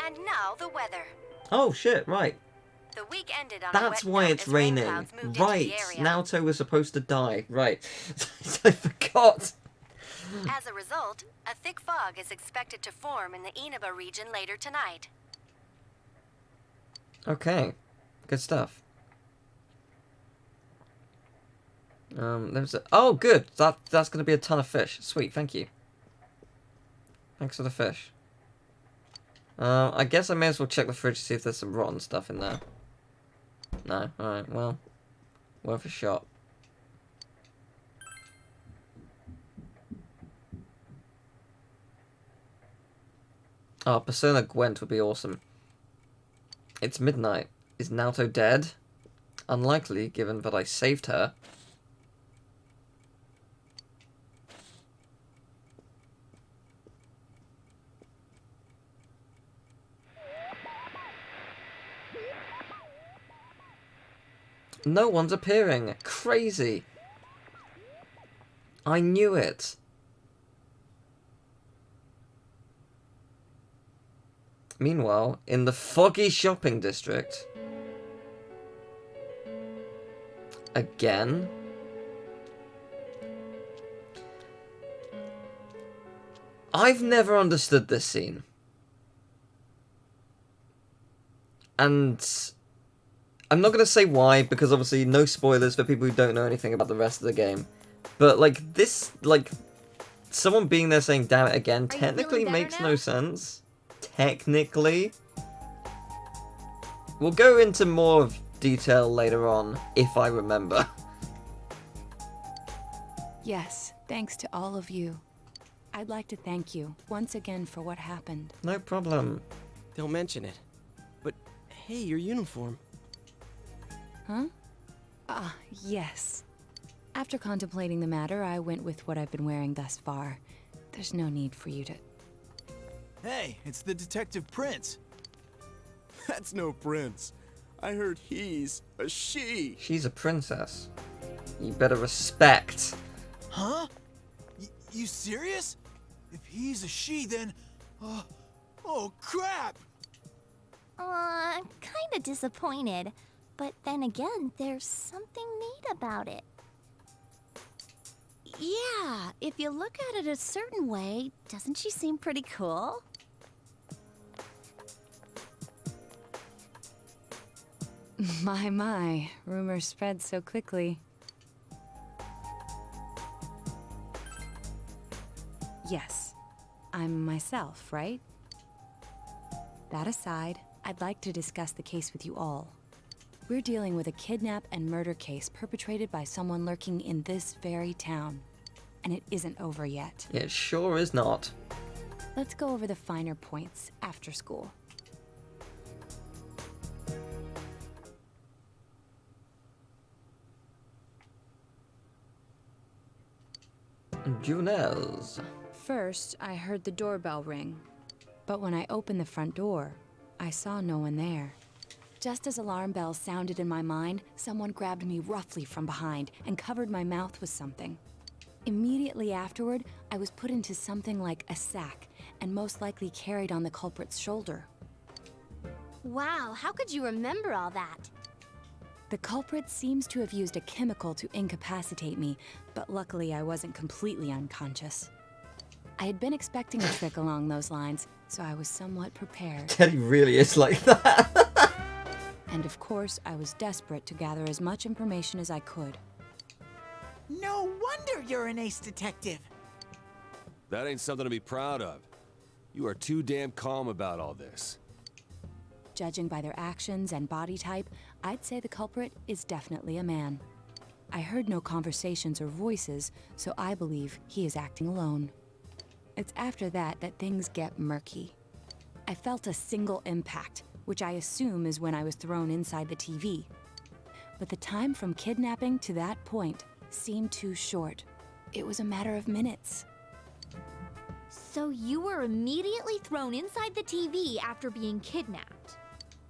And now the weather. Oh shit, right. The week ended on That's a wet why note it's as rain raining. clouds moved Right. into the area. Naoto was supposed to die. Right. I forgot. As a result, a thick fog is expected to form in the Inaba region later tonight. Okay. Good stuff. There's a... Oh, good. That's going to be a ton of fish. Sweet, thank you. Thanks for the fish. I guess I may as well check the fridge to see if there's some rotten stuff in there. No? Alright, well. Worth a shot. Oh, Persona Gwent would be awesome. It's midnight. Is Naoto dead? Unlikely, given that I saved her. No one's appearing. Crazy. I knew it. Meanwhile, in the foggy shopping district... Again? I've never understood this scene. And... I'm not going to say why, because obviously no spoilers for people who don't know anything about the rest of the game. But, like, this, like... Someone being there saying, damn it again, technically makes no sense. Technically. We'll go into more of detail later on, if I remember. Yes, thanks to all of you. I'd like to thank you once again for what happened. No problem. Don't mention it. But, hey, your uniform. Huh? Ah, yes. After contemplating the matter, I went with what I've been wearing thus far. There's no need for you to... Hey, it's the Detective Prince. That's no prince. I heard he's a she. She's a princess. You better respect. Huh? You serious? If he's a she, then... oh, crap! Kinda disappointed. But then again, there's something neat about it. Yeah, if you look at it a certain way, doesn't she seem pretty cool? My, rumors spread so quickly. Yes, I'm myself, right? That aside, I'd like to discuss the case with you all. We're dealing with a kidnap and murder case perpetrated by someone lurking in this very town. And it isn't over yet. It sure is not. Let's go over the finer points after school. Junels. First, I heard the doorbell ring. But when I opened the front door, I saw no one there. Just as alarm bells sounded in my mind, someone grabbed me roughly from behind and covered my mouth with something. Immediately afterward, I was put into something like a sack and most likely carried on the culprit's shoulder. Wow, how could you remember all that? The culprit seems to have used a chemical to incapacitate me, but luckily I wasn't completely unconscious. I had been expecting a trick along those lines, so I was somewhat prepared. Teddy really is like that. And of course, I was desperate to gather as much information as I could. No wonder you're an ace detective. That ain't something to be proud of. You are too damn calm about all this. Judging by their actions and body type, I'd say the culprit is definitely a man. I heard no conversations or voices, so I believe he is acting alone. It's after that that things get murky. I felt a single impact, which I assume is when I was thrown inside the TV. But the time from kidnapping to that point seemed too short. It was a matter of minutes. So you were immediately thrown inside the TV after being kidnapped?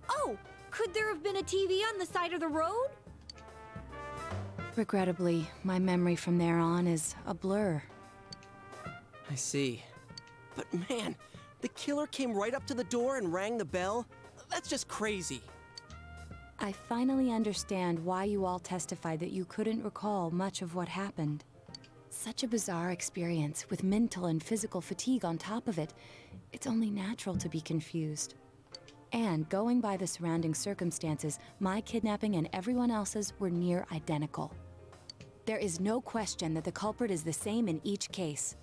Oh, could there have been a TV on the side of the road? Regrettably, my memory from there on is a blur. I see. But man, The killer came right up to the door and rang the bell? That's just crazy. I finally understand why you all testified that you couldn't recall much of what happened. Such a bizarre experience, with mental and physical fatigue on top of it. It's only natural to be confused. And going by the surrounding circumstances, my kidnapping and everyone else's were near identical. There is no question that the culprit is the same in each case.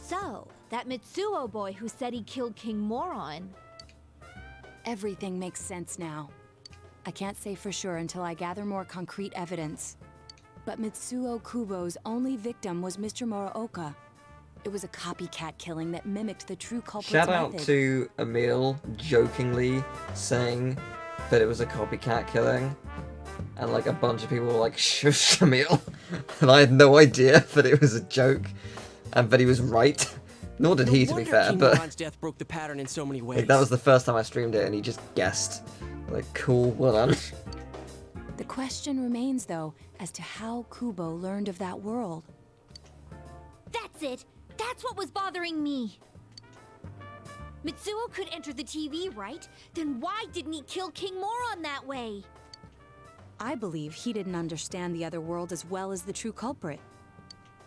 So, that Mitsuo boy who said he killed King Moron. Everything makes sense now. I can't say for sure until I gather more concrete evidence. But Mitsuo Kubo's only victim was Mr. Muraoka. It was a copycat killing that mimicked the true culprit's Shout out method. to Emil jokingly saying that it was a copycat killing. And like a bunch of people were like, shush, Emil. And I had no idea that it was a joke. And that he was right. Nor did he, to be fair, King but Moron's death broke the pattern in so many ways. like, that was the first time I streamed it and he just guessed. Like, cool, well done. The question remains, though, as to how Kubo learned of that world. That's it! That's what was bothering me! Mitsuo could enter the TV, right? Then why didn't he kill King Moron that way? I believe he didn't understand the other world as well as the true culprit.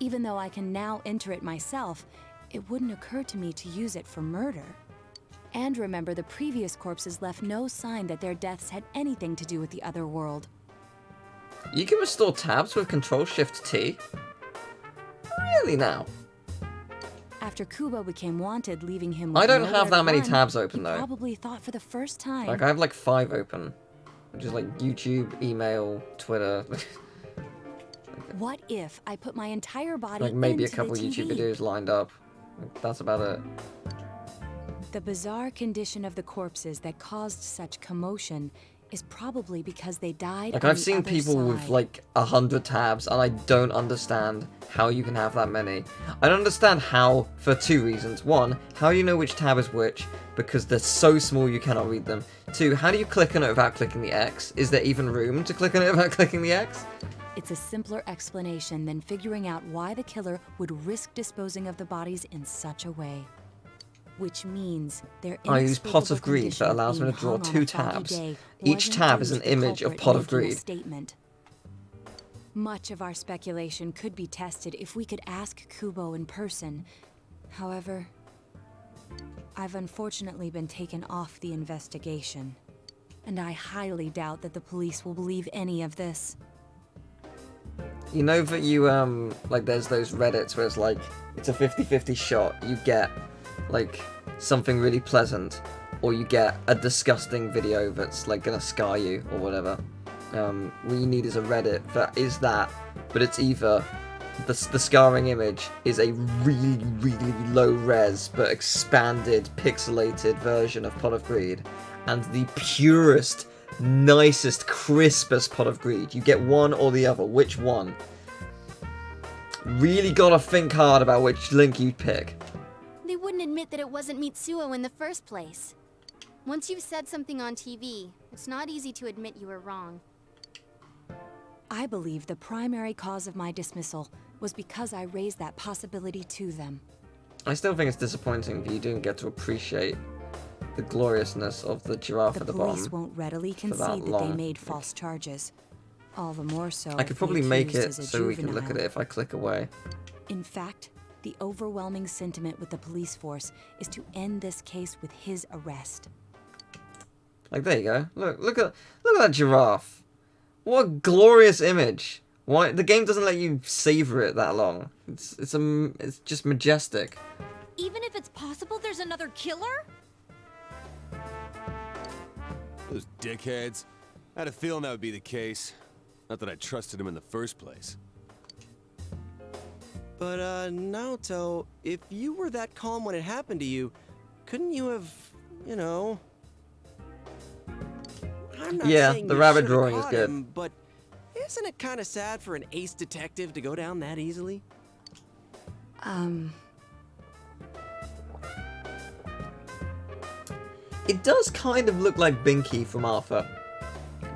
Even though I can now enter it myself, it wouldn't occur to me to use it for murder. And remember, the previous corpses left no sign that their deaths had anything to do with the other world. You can restore tabs with Control-Shift-T? Really now? After Kubo became wanted, leaving him I with don't nowhere have that to many run, tabs open, he though. probably thought for the first time. Like, I have like 5 open. Which is like YouTube, email, Twitter. What if I put my entire body Like maybe a into couple the YouTube TV? videos lined up. That's about it. The bizarre condition of the corpses that caused such commotion is probably because they died Like, on I've the seen other people with side. like 100 tabs, and I don't understand how you can have that many. I don't understand how, for 2 reasons. 1, how do you know which tab is which? Because they're so small you cannot read them. 2, how do you click on it without clicking the X? Is there even room to click on it without clicking the X? It's a simpler explanation than figuring out why the killer would risk disposing of the bodies in such a way. Which means their I use Pot of inexplicable Greed condition that of allows me being to draw hung on 2 a foggy tabs. day Each wasn't tab due is to an the image of culprit Pot of making a Greed. statement. Much of our speculation could be tested if we could ask Kubo in person. However, I've unfortunately been taken off the investigation. And I highly doubt that the police will believe any of this. You know that you, like, there's those Reddits where it's like, it's a 50-50 shot. You get, like, something really pleasant, or you get a disgusting video that's, like, gonna scar you, or whatever. What you need is a Reddit that is that, but it's either the scarring image is a really, really low-res, but expanded, pixelated version of Pot of Greed, and the purest, nicest, crispest Pot of Greed. You get one or the other. Which one? Really gotta think hard about which link you'd pick. They wouldn't admit that it wasn't Mitsuo in the first place. Once you've said something on TV, it's not easy to admit you were wrong. I believe the primary cause of my dismissal was because I raised that possibility to them. I still think it's disappointing that you didn't get to appreciate the gloriousness of the giraffe The at the police bottom. won't readily that concede that they long. made false charges. All the more so I if could the probably make accused it is a so we can look at juvenile. it if I click away. In fact, the overwhelming sentiment with the police force is to end this case with his arrest. Like, there you go. Look at that giraffe. What a glorious image. Why the game doesn't let you savor it that long? It's just majestic. Even if it's possible there's another killer? Those dickheads. I had a feeling that would be the case. Not that I trusted him in the first place. But, Naoto, if you were that calm when it happened to you, couldn't you have, you know... I'm not Yeah, saying the you rabbit should've drawing is caught good. him, but isn't it kind of sad for an ace detective to go down that easily? It does kind of look like Binky from Arthur,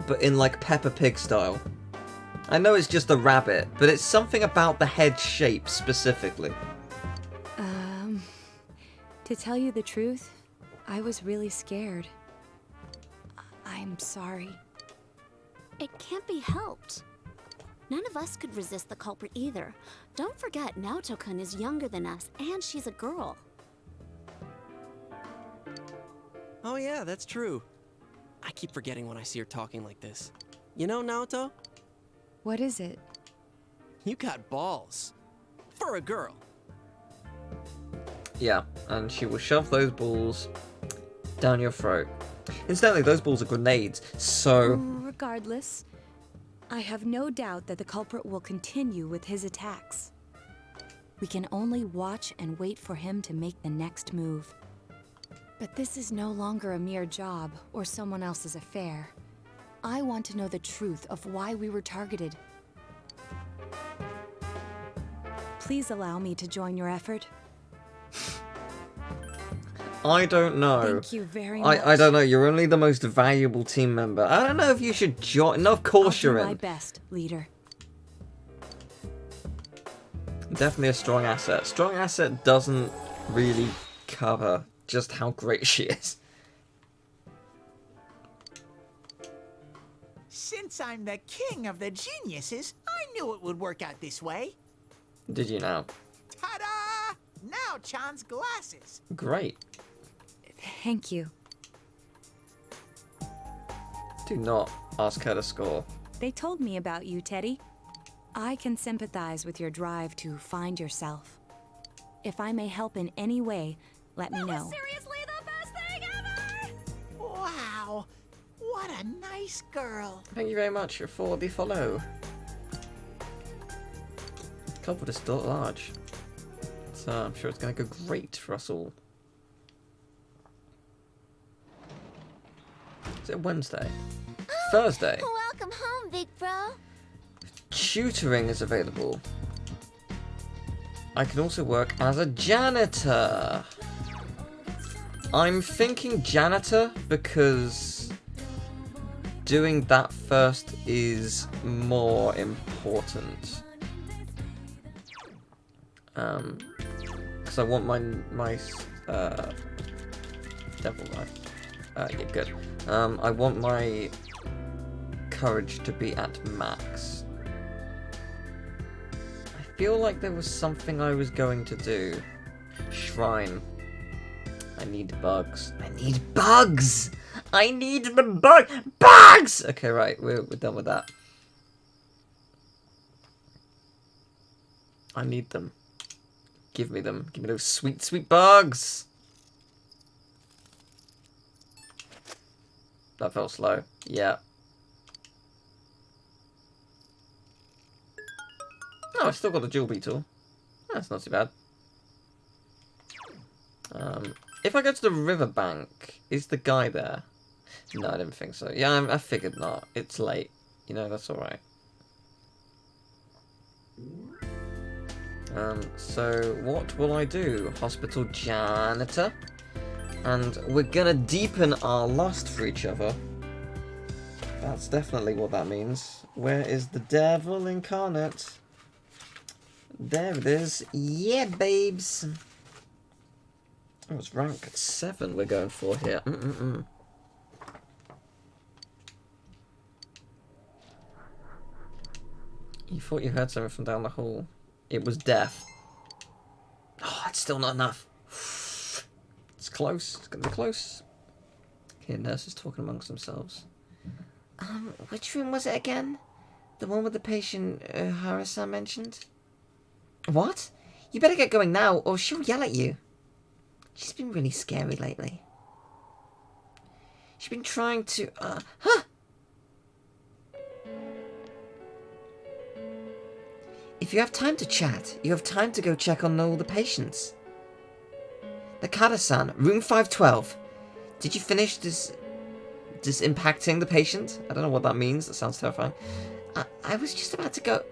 but in like Peppa Pig style. I know it's just a rabbit, but it's something about the head shape specifically. To tell you the truth, I was really scared. I'm sorry. It can't be helped. None of us could resist the culprit either. Don't forget, Naoto-kun is younger than us, and she's a girl. Oh yeah, that's true. I keep forgetting when I see her talking like this. You know, Naoto? What is it? You got balls. For a girl. Yeah, and she will shove those balls down your throat. Incidentally, those balls are grenades, so... Regardless, I have no doubt that the culprit will continue with his attacks. We can only watch and wait for him to make the next move. But this is no longer a mere job or someone else's affair. I want to know the truth of why we were targeted. Please allow me to join your effort. I don't know. Thank you very much. I don't know. You're only the most valuable team member. I don't know if you should join. No, of course I'll you're do in. my best, leader. Definitely a strong asset. Strong asset doesn't really cover just how great she is. Since I'm the king of the geniuses, I knew it would work out this way. Did you now? Ta-da! Now Chan's glasses. Great. Thank you. Do not ask her to score. They told me about you, Teddy. I can sympathize with your drive to find yourself. If I may help in any way, let me know. Seriously, the best thing ever! Wow, what a nice girl. Thank you very much for the follow. Culprit is still at large. So I'm sure it's going to go great for us all. Is it Wednesday? Thursday? Welcome home, big bro. Tutoring is available. I can also work as a janitor. I'm thinking janitor because doing that first is more important. Because I want my devil life. Yeah, good. I want my courage to be at max. I feel like there was something I was going to do. Shrine. I need bugs. I need bugs! I need the bugs! Okay, right, we're done with that. I need them. Give me them. Give me those sweet, sweet bugs! That felt slow. Yeah. Oh, I still got the jewel beetle. That's not too bad. If I go to the riverbank, is the guy there? No, I didn't think so. Yeah, I figured not. It's late. You know, that's alright. So what will I do? Hospital janitor? And we're gonna deepen our lust for each other. That's definitely what that means. Where is the devil incarnate? There it is. Yeah, babes. Oh, it's rank 7 we're going for here. You thought you heard something from down the hall. It was death. Oh, it's still not enough. It's close. It's gonna be close. Okay, nurses talking amongst themselves. Which room was it again? The one with the patient Harrison mentioned? What? You better get going now, or she'll yell at you. She's been really scary lately. She's been trying to, If you have time to chat, you have time to go check on all the patients. Nakata-san, room 512. Did you finish this impacting the patient? I don't know what that means. That sounds terrifying. I was just about to go...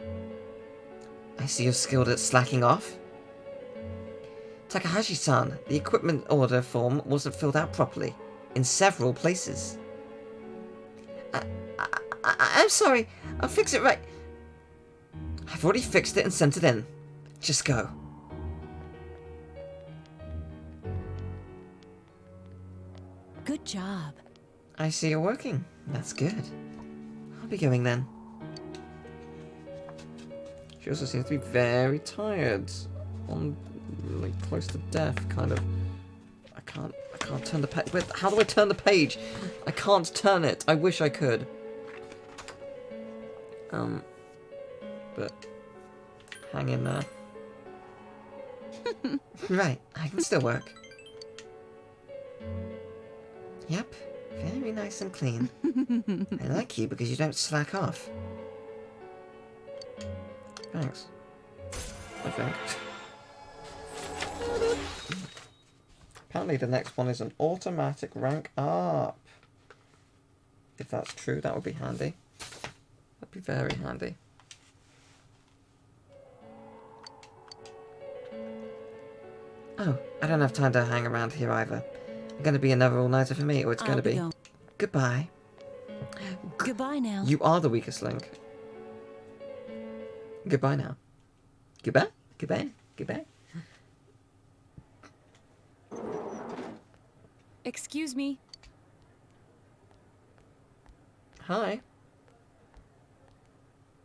I see you're skilled at slacking off. Takahashi-san, the equipment order form wasn't filled out properly. In several places. I'm sorry. I'll fix it right... I've already fixed it and sent it in. Just go. Good job. I see you're working. That's good. I'll be going then. She also seems to be very tired. On, like, close to death, kind of. I can't turn the page. Wait, how do I turn the page? I can't turn it. I wish I could. But hang in there. Right, I can still work. Yep, very nice and clean. I like you because you don't slack off. Thanks. I think. Apparently the next one is an automatic rank up. If that's true, that would be handy. That'd be very handy. Oh, I don't have time to hang around here either. It's gonna be another all-nighter for me, or it's gonna be. Goodbye. Goodbye now. You are the weakest link. Goodbye now. Goodbye? Goodbye? Goodbye? Excuse me. Hi.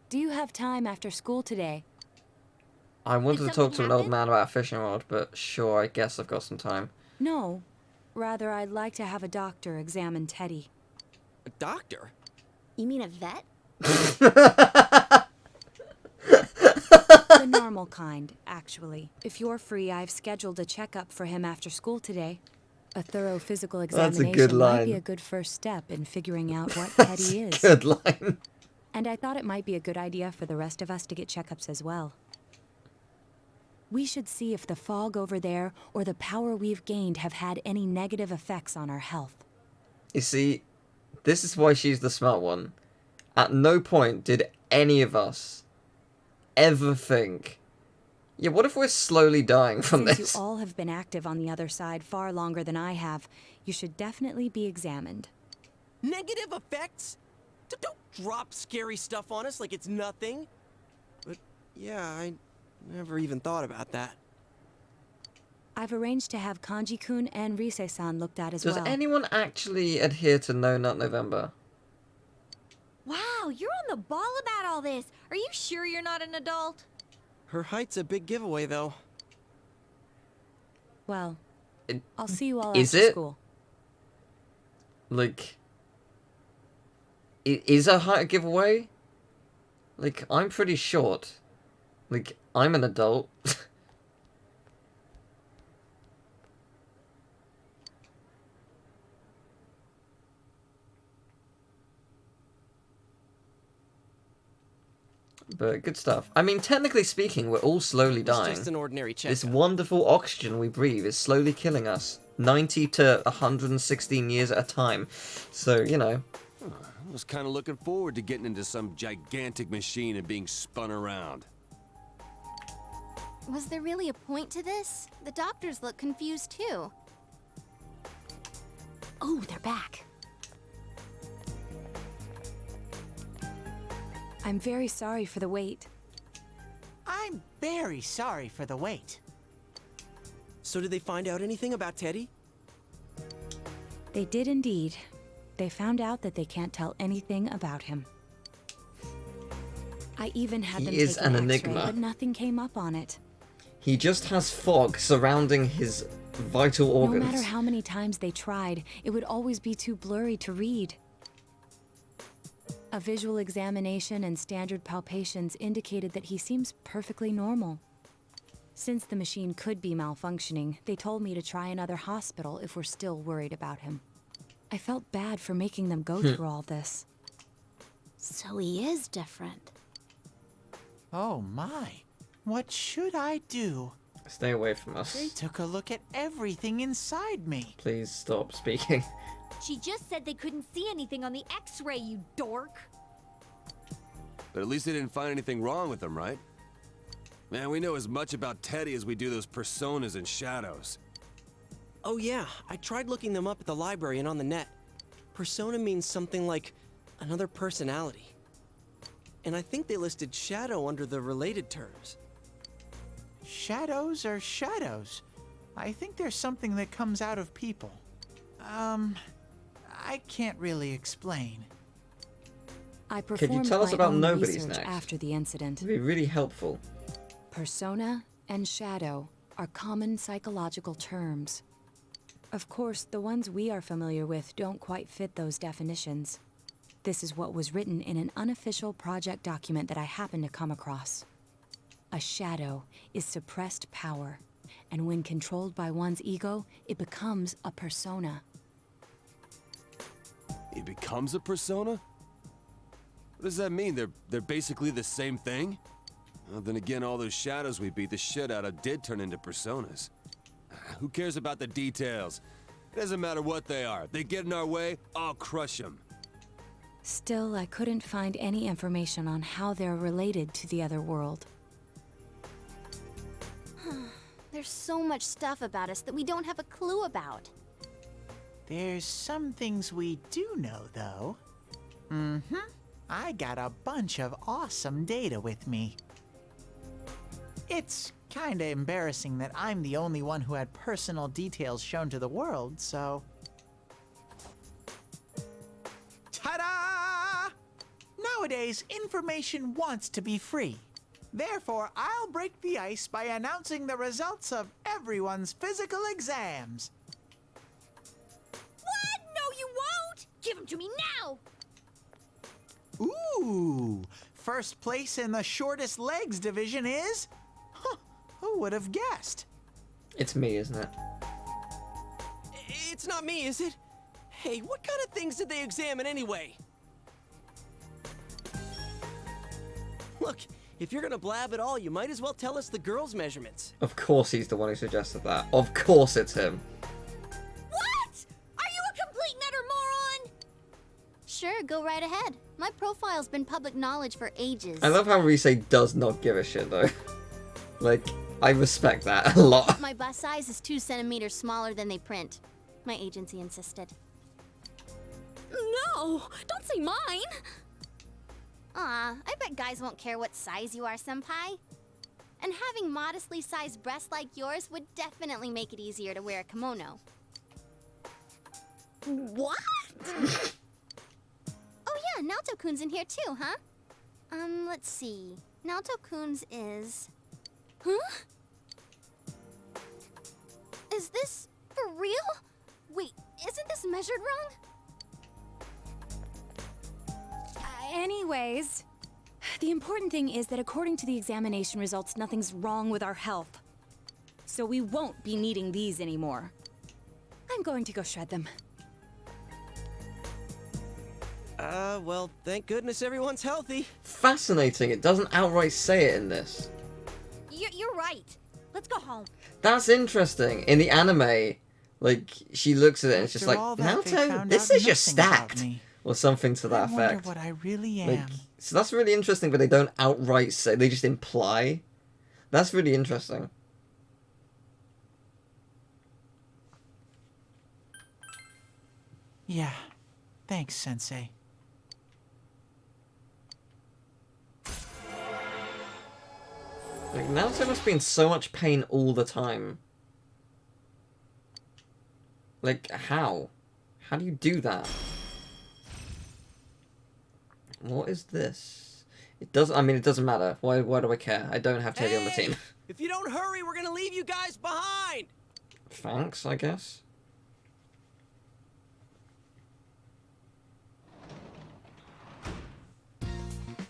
Do you have time after school today? I wanted Did to talk to something an old happen? man about a fishing rod, but sure, I guess I've got some time. No. Rather, I'd like to have a doctor examine Teddy. A doctor? You mean a vet? The normal kind, actually. If you're free, I've scheduled a checkup for him after school today. A thorough physical That's a examination good might be line. a good first step in figuring out what That's Teddy a is. good line. And I thought it might be a good idea for the rest of us to get checkups as well. We should see if the fog over there or the power we've gained have had any negative effects on our health. You see, this is why she's the smart one. At no point did any of us ever think, yeah, what if we're slowly dying from Since this? you all have been active on the other side far longer than I have, you should definitely be examined. Negative effects? Don't drop scary stuff on us like it's nothing. But yeah, I never even thought about that. I've arranged to have Kanji-kun and Rise-san looked at as Does well. anyone actually adhere to No Nut November? Wow, you're on the ball about all this. Are you sure you're not an adult? Her height's a big giveaway, though. Well, It- I'll see you all is after it? school. Like, is a height a giveaway? Like, I'm pretty short. Like, I'm an adult. But good stuff. I mean, technically speaking, we're all slowly It's dying. just an ordinary check. This wonderful oxygen we breathe is slowly killing us. 90 to 116 years at a time. So, you know. I was kind of looking forward to getting into some gigantic machine and being spun around. Was there really a point to this? The doctors look confused too. Oh, they're back. I'm very sorry for the wait. I'm very sorry for the wait. So did they find out anything about Teddy? They did indeed. They found out that they can't tell anything about him. I even had He them is take an an X-ray, enigma. but nothing came up on it. He just has fog surrounding his vital organs. No matter how many times they tried, it would always be too blurry to read. A visual examination and standard palpations indicated that he seems perfectly normal. Since the machine could be malfunctioning, they told me to try another hospital if we're still worried about him. I felt bad for making them go through all this. So he is different. Oh my. What should I do? Stay away from us. They took a look at everything inside me. Please stop speaking. She just said they couldn't see anything on the X-ray, you dork. But at least they didn't find anything wrong with him, right? Man, we know as much about Teddy as we do those personas and shadows. Oh yeah, I tried looking them up at the library and on the net. Persona means something like another personality. And I think they listed shadow under the related terms. Shadows are shadows. I think there's something that comes out of people. I can't really explain. I Could performed you tell us my about own Nobody's research next? after the incident. It'd be really helpful. Persona and shadow are common psychological terms. Of course, the ones we are familiar with don't quite fit those definitions. This is what was written in an unofficial project document that I happened to come across. A shadow is suppressed power, and when controlled by one's ego, it becomes a persona. He becomes a persona? What does that mean? They're basically the same thing? Well, then again, all those shadows we beat the shit out of did turn into personas. Who cares about the details? It doesn't matter what they are. They get in our way, I'll crush them. Still, I couldn't find any information on how they're related to the other world. There's so much stuff about us that we don't have a clue about. There's some things we do know, though. I got a bunch of awesome data with me. It's kinda embarrassing that I'm the only one who had personal details shown to the world, so... Ta-da! Nowadays, information wants to be free. Therefore, I'll break the ice by announcing the results of everyone's physical exams. What? No, you won't! Give them to me now! Ooh! First place in the shortest legs division is... Huh, who would have guessed? It's me, isn't it? It's not me, is it? Hey, what kind of things did they examine anyway? Look, if you're gonna blab at all, you might as well tell us the girls' measurements. Of course he's the one who suggested that. Of course it's him. What? Are you a complete and utter moron? Sure, go right ahead. My profile's been public knowledge for ages. I love how Rise does not give a shit, though. Like, I respect that a lot. My bust size is 2 centimeters smaller than they print. My agency insisted. No! Don't say mine! Aw, I bet guys won't care what size you are, senpai. And having modestly sized breasts like yours would definitely make it easier to wear a kimono. What? Oh yeah, Naoto-kun's in here too, huh? Let's see. Naoto-kun's is... Huh? Is this for real? Wait, isn't this measured wrong? Anyways, the important thing is that according to the examination results, nothing's wrong with our health. So we won't be needing these anymore. I'm going to go shred them. Well, thank goodness everyone's healthy. Fascinating, it doesn't outright say it in this. You're right. Let's go home. That's interesting. In the anime, like, she looks at it and it's just After like, all that, they Naoto, found this out is just nothing about stacked. me. Or something to that I wonder effect. what I really am. Like, so that's really interesting, but they don't outright say, they just imply. That's really interesting. Yeah, thanks, Sensei. Like, Naruto must be in so much pain all the time. Like, how? How do you do that? What is this? It doesn't, I mean, it doesn't matter. Why do I care? I don't have Teddy on the team. If you don't hurry, we're gonna leave you guys behind! Thanks, I guess.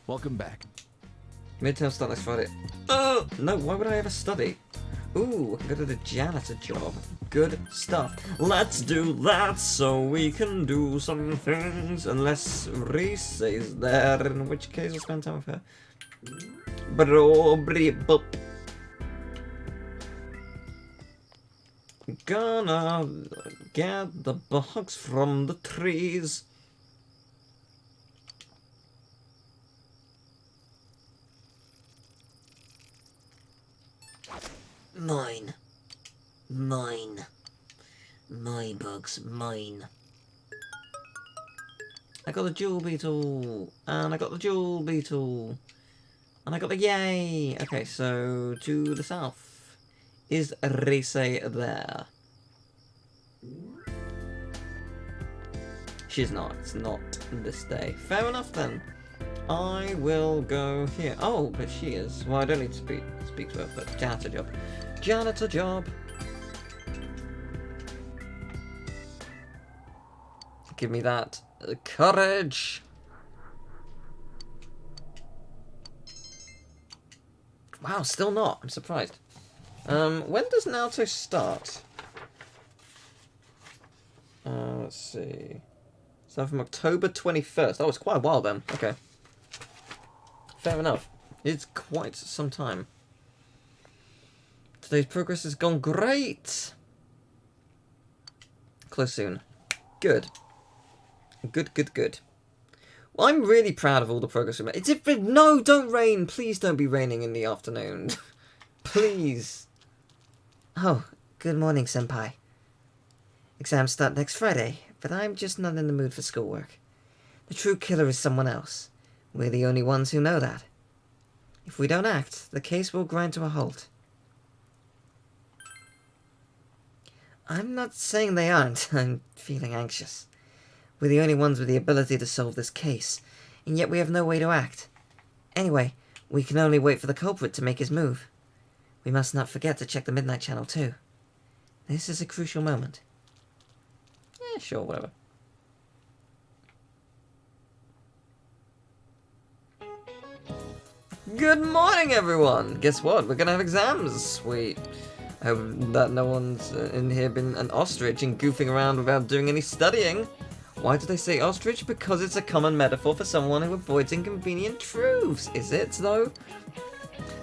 Welcome back. Midterm start next Friday. No, why would I ever study? Ooh, I can go to the janitor job. Good stuff. Let's do that so we can do some things. Unless Reese is there, in which case I'll spend time with her. Bro-bri-bop. Gonna get the bugs from the trees. Mine. Mine. My bugs, mine. I got the jewel beetle. And I got the jewel beetle. And I got the yay. Okay, so to the south. Is Reise there? She's not. It's not this day. Fair enough then. I will go here. Oh, but she is. Well, I don't need to speak to her, but janitor job. Janitor job. Give me that courage. Wow, still not. I'm surprised. When does Naruto start? Let's see. So from October 21st. Oh, it's quite a while then. Okay. Fair enough. It's quite some time. Today's progress has gone great. Close soon. Good. Good. Well, I'm really proud of all the progress we made. No, don't rain. Please don't be raining in the afternoon. Please. Oh, good morning, Senpai. Exams start next Friday, but I'm just not in the mood for schoolwork. The true killer is someone else. We're the only ones who know that. If we don't act, the case will grind to a halt. I'm not saying they aren't. I'm feeling anxious. We're the only ones with the ability to solve this case, and yet we have no way to act. Anyway, we can only wait for the culprit to make his move. We must not forget to check the Midnight Channel too. This is a crucial moment. Yeah, sure, whatever. Good morning, everyone! Guess what? We're gonna have exams! Sweet. I hope that no one's in here been an ostrich and goofing around without doing any studying. Why do they say ostrich? Because it's a common metaphor for someone who avoids inconvenient truths. Is it, though?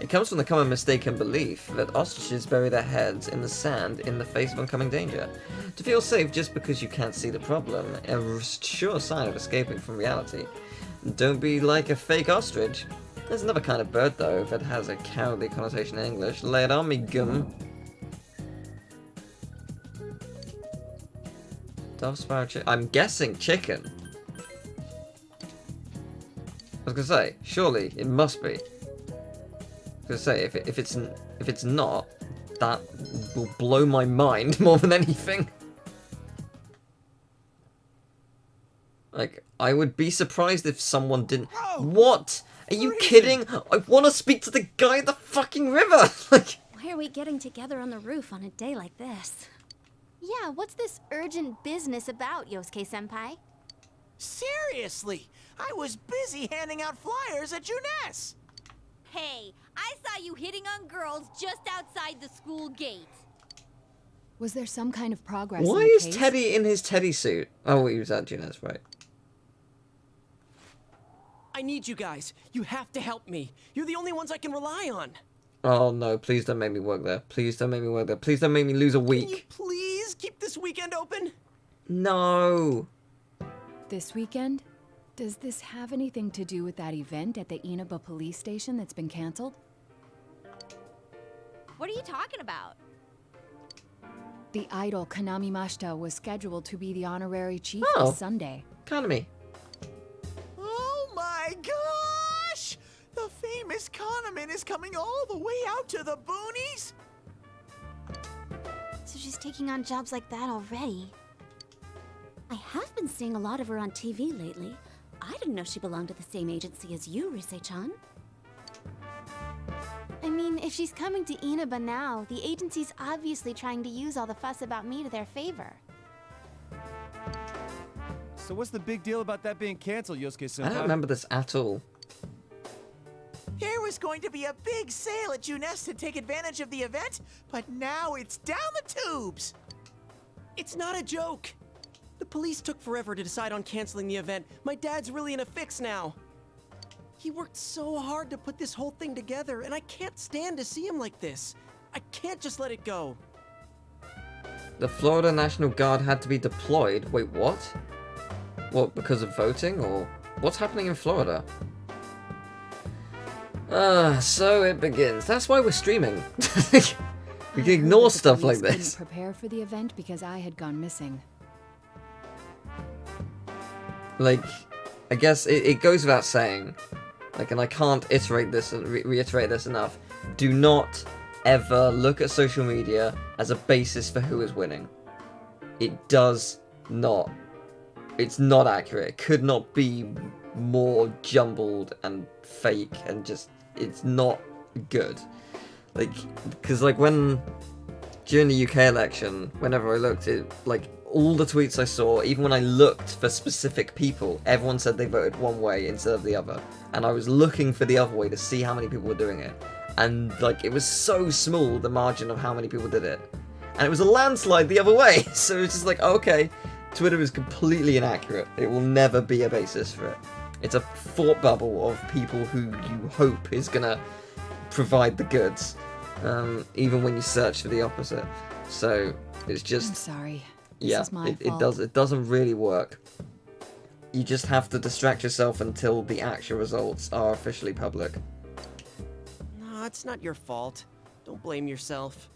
It comes from the common mistaken belief that ostriches bury their heads in the sand in the face of oncoming danger. To feel safe just because you can't see the problem, a sure sign of escaping from reality. Don't be like a fake ostrich. There's another kind of bird, though, that has a cowardly connotation in English. Lay it on me, gum. Dove sparrow chicken. I'm guessing chicken. I was gonna say, surely it must be. I was gonna say, if it's not, that will blow my mind more than anything. Like, I would be surprised if someone didn't. Oh, what? Are you kidding? I want to speak to the guy at the fucking river. Like, Why are we getting together on the roof on a day like this? Yeah, what's this urgent business about, Yosuke-senpai? Seriously, I was busy handing out flyers at Juness. Hey, I saw you hitting on girls just outside the school gate. Was there some kind of progress why in the is case? Teddy in his Teddy suit? Oh, he was at Junez, right? I need you guys. You have to help me. You're the only ones I can rely on. Oh no, please don't make me work there. Please don't make me work there. Please don't make me lose a Can you week. please keep this weekend open? No. This weekend? Does this have anything to do with that event at the Inaba police station that's been canceled? What are you talking about? The idol Kanamimashita was scheduled to be the honorary chief Oh. this Sunday. Kanami. Oh my gosh! The famous Kahneman is coming all the way out to the boonies? So she's taking on jobs like that already. I have been seeing a lot of her on TV lately. I didn't know she belonged to the same agency as you, Rise-chan. I mean, if she's coming to Inaba now, the agency's obviously trying to use all the fuss about me to their favor. So what's the big deal about that being canceled, Yosuke-senpai? I don't remember this at all. There was going to be a big sale at Juness to take advantage of the event, but now it's down the tubes. It's not a joke. The police took forever to decide on canceling the event. My dad's really in a fix now. He worked so hard to put this whole thing together, and I can't stand to see him like this. I can't just let it go. The Florida National Guard had to be deployed. Wait, what? What, because of voting, or what's happening in Florida? So it begins. That's why we're streaming. We can ignore stuff like this. Couldn't prepare for the event because I had gone missing. Like, I guess it goes without saying, like, and I can't iterate this and reiterate this enough. Do not ever look at social media as a basis for who is winning. It does not. it's not accurate. It could not be more jumbled and fake and just, it's not good. Like, because like when, during the UK election, whenever I looked at, like, all the tweets I saw, even when I looked for specific people, everyone said they voted one way instead of the other. And I was looking for the other way to see how many people were doing it. And, like, it was so small, the margin of how many people did it. And it was a landslide the other way. So it's just like, okay, Twitter is completely inaccurate. It will never be a basis for it. It's a thought bubble of people who you hope is gonna provide the goods, even when you search for the opposite. So it's just... I'm sorry. This yeah, is my it doesn't really work. You just have to distract yourself until the actual results are officially public. No, it's not your fault. Don't blame yourself.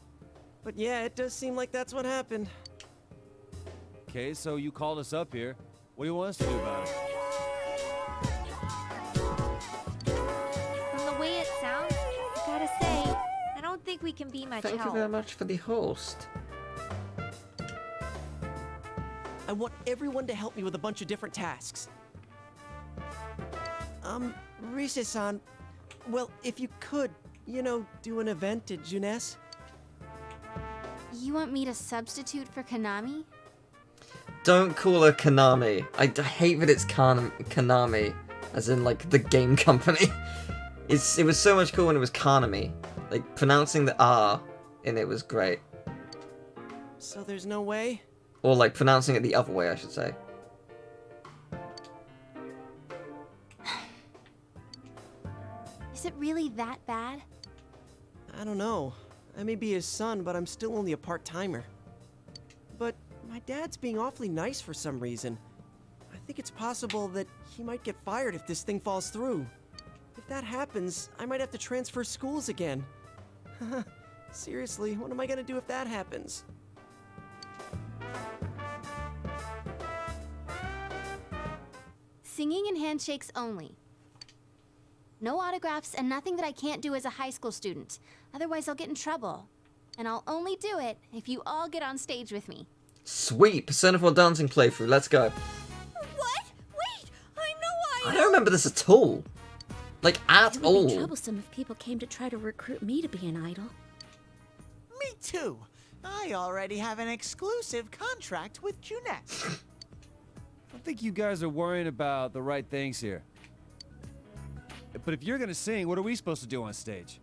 But yeah, it does seem like that's what happened. Okay, so you called us up here. What do you want us to do about it? From the way it sounds, I gotta say, I don't think we can be much Thank you help. very much for the host. I want everyone to help me with a bunch of different tasks. Risa-san, well, if you could, you know, do an event at Junes. You want me to substitute for Konami? Don't call her Konami. I hate that it's Konami, as in like the game company. It was so much cool when it was Konami. Like pronouncing the R in it was great. So there's no way? Or like pronouncing it the other way, I should say. Is it really that bad? I don't know. I may be his son, but I'm still only a part-timer. But my dad's being awfully nice for some reason. I think it's possible that he might get fired if this thing falls through. If that happens, I might have to transfer schools again. Seriously, what am I gonna do if that happens? Singing and handshakes only. No autographs and nothing that I can't do as a high school student. Otherwise I'll get in trouble. And I'll only do it if you all get on stage with me. Sweet, Persona 4 dancing playthrough, let's go. What? Wait! I I don't remember this at all. Like, at It would be all. troublesome if people came to try to recruit me to be an idol. Me too. I already have an exclusive contract with Junes. I think you guys are worrying about the right things here. But if you're gonna sing, what are we supposed to do on stage?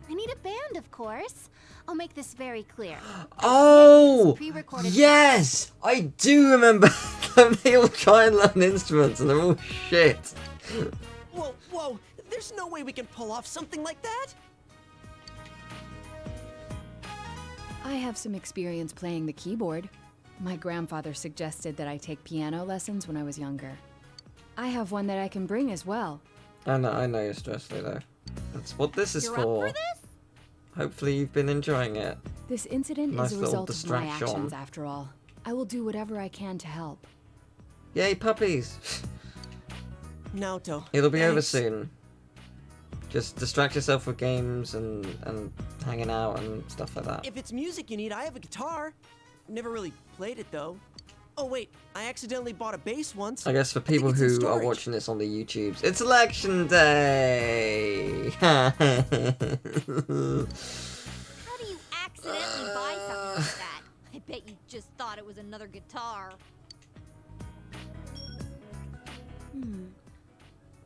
I need a band, of course. I'll make this very clear. Oh! Pre-recorded- Yes! I do remember them. They all try and learn instruments and they're all shit. Whoa, whoa! There's no way we can pull off something like that! I have some experience playing the keyboard. My grandfather suggested that I take piano lessons when I was younger. I have one that I can bring as well. I know you're stressed, though. That's what this is You're for. up for this? Hopefully you've been enjoying it. This incident Nice is a little result of my distraction. actions, after all. I will do whatever I can to help. Yay, puppies! Naoto. It'll be over thanks. soon. Just distract yourself with games and hanging out and stuff like that. If it's music you need, I have a guitar. Never really played it though. Oh wait, I accidentally bought a bass once. I guess for think people it's in who are storage. watching this on the YouTubes, it's election day! How do you accidentally buy something like that? I bet you just thought it was another guitar.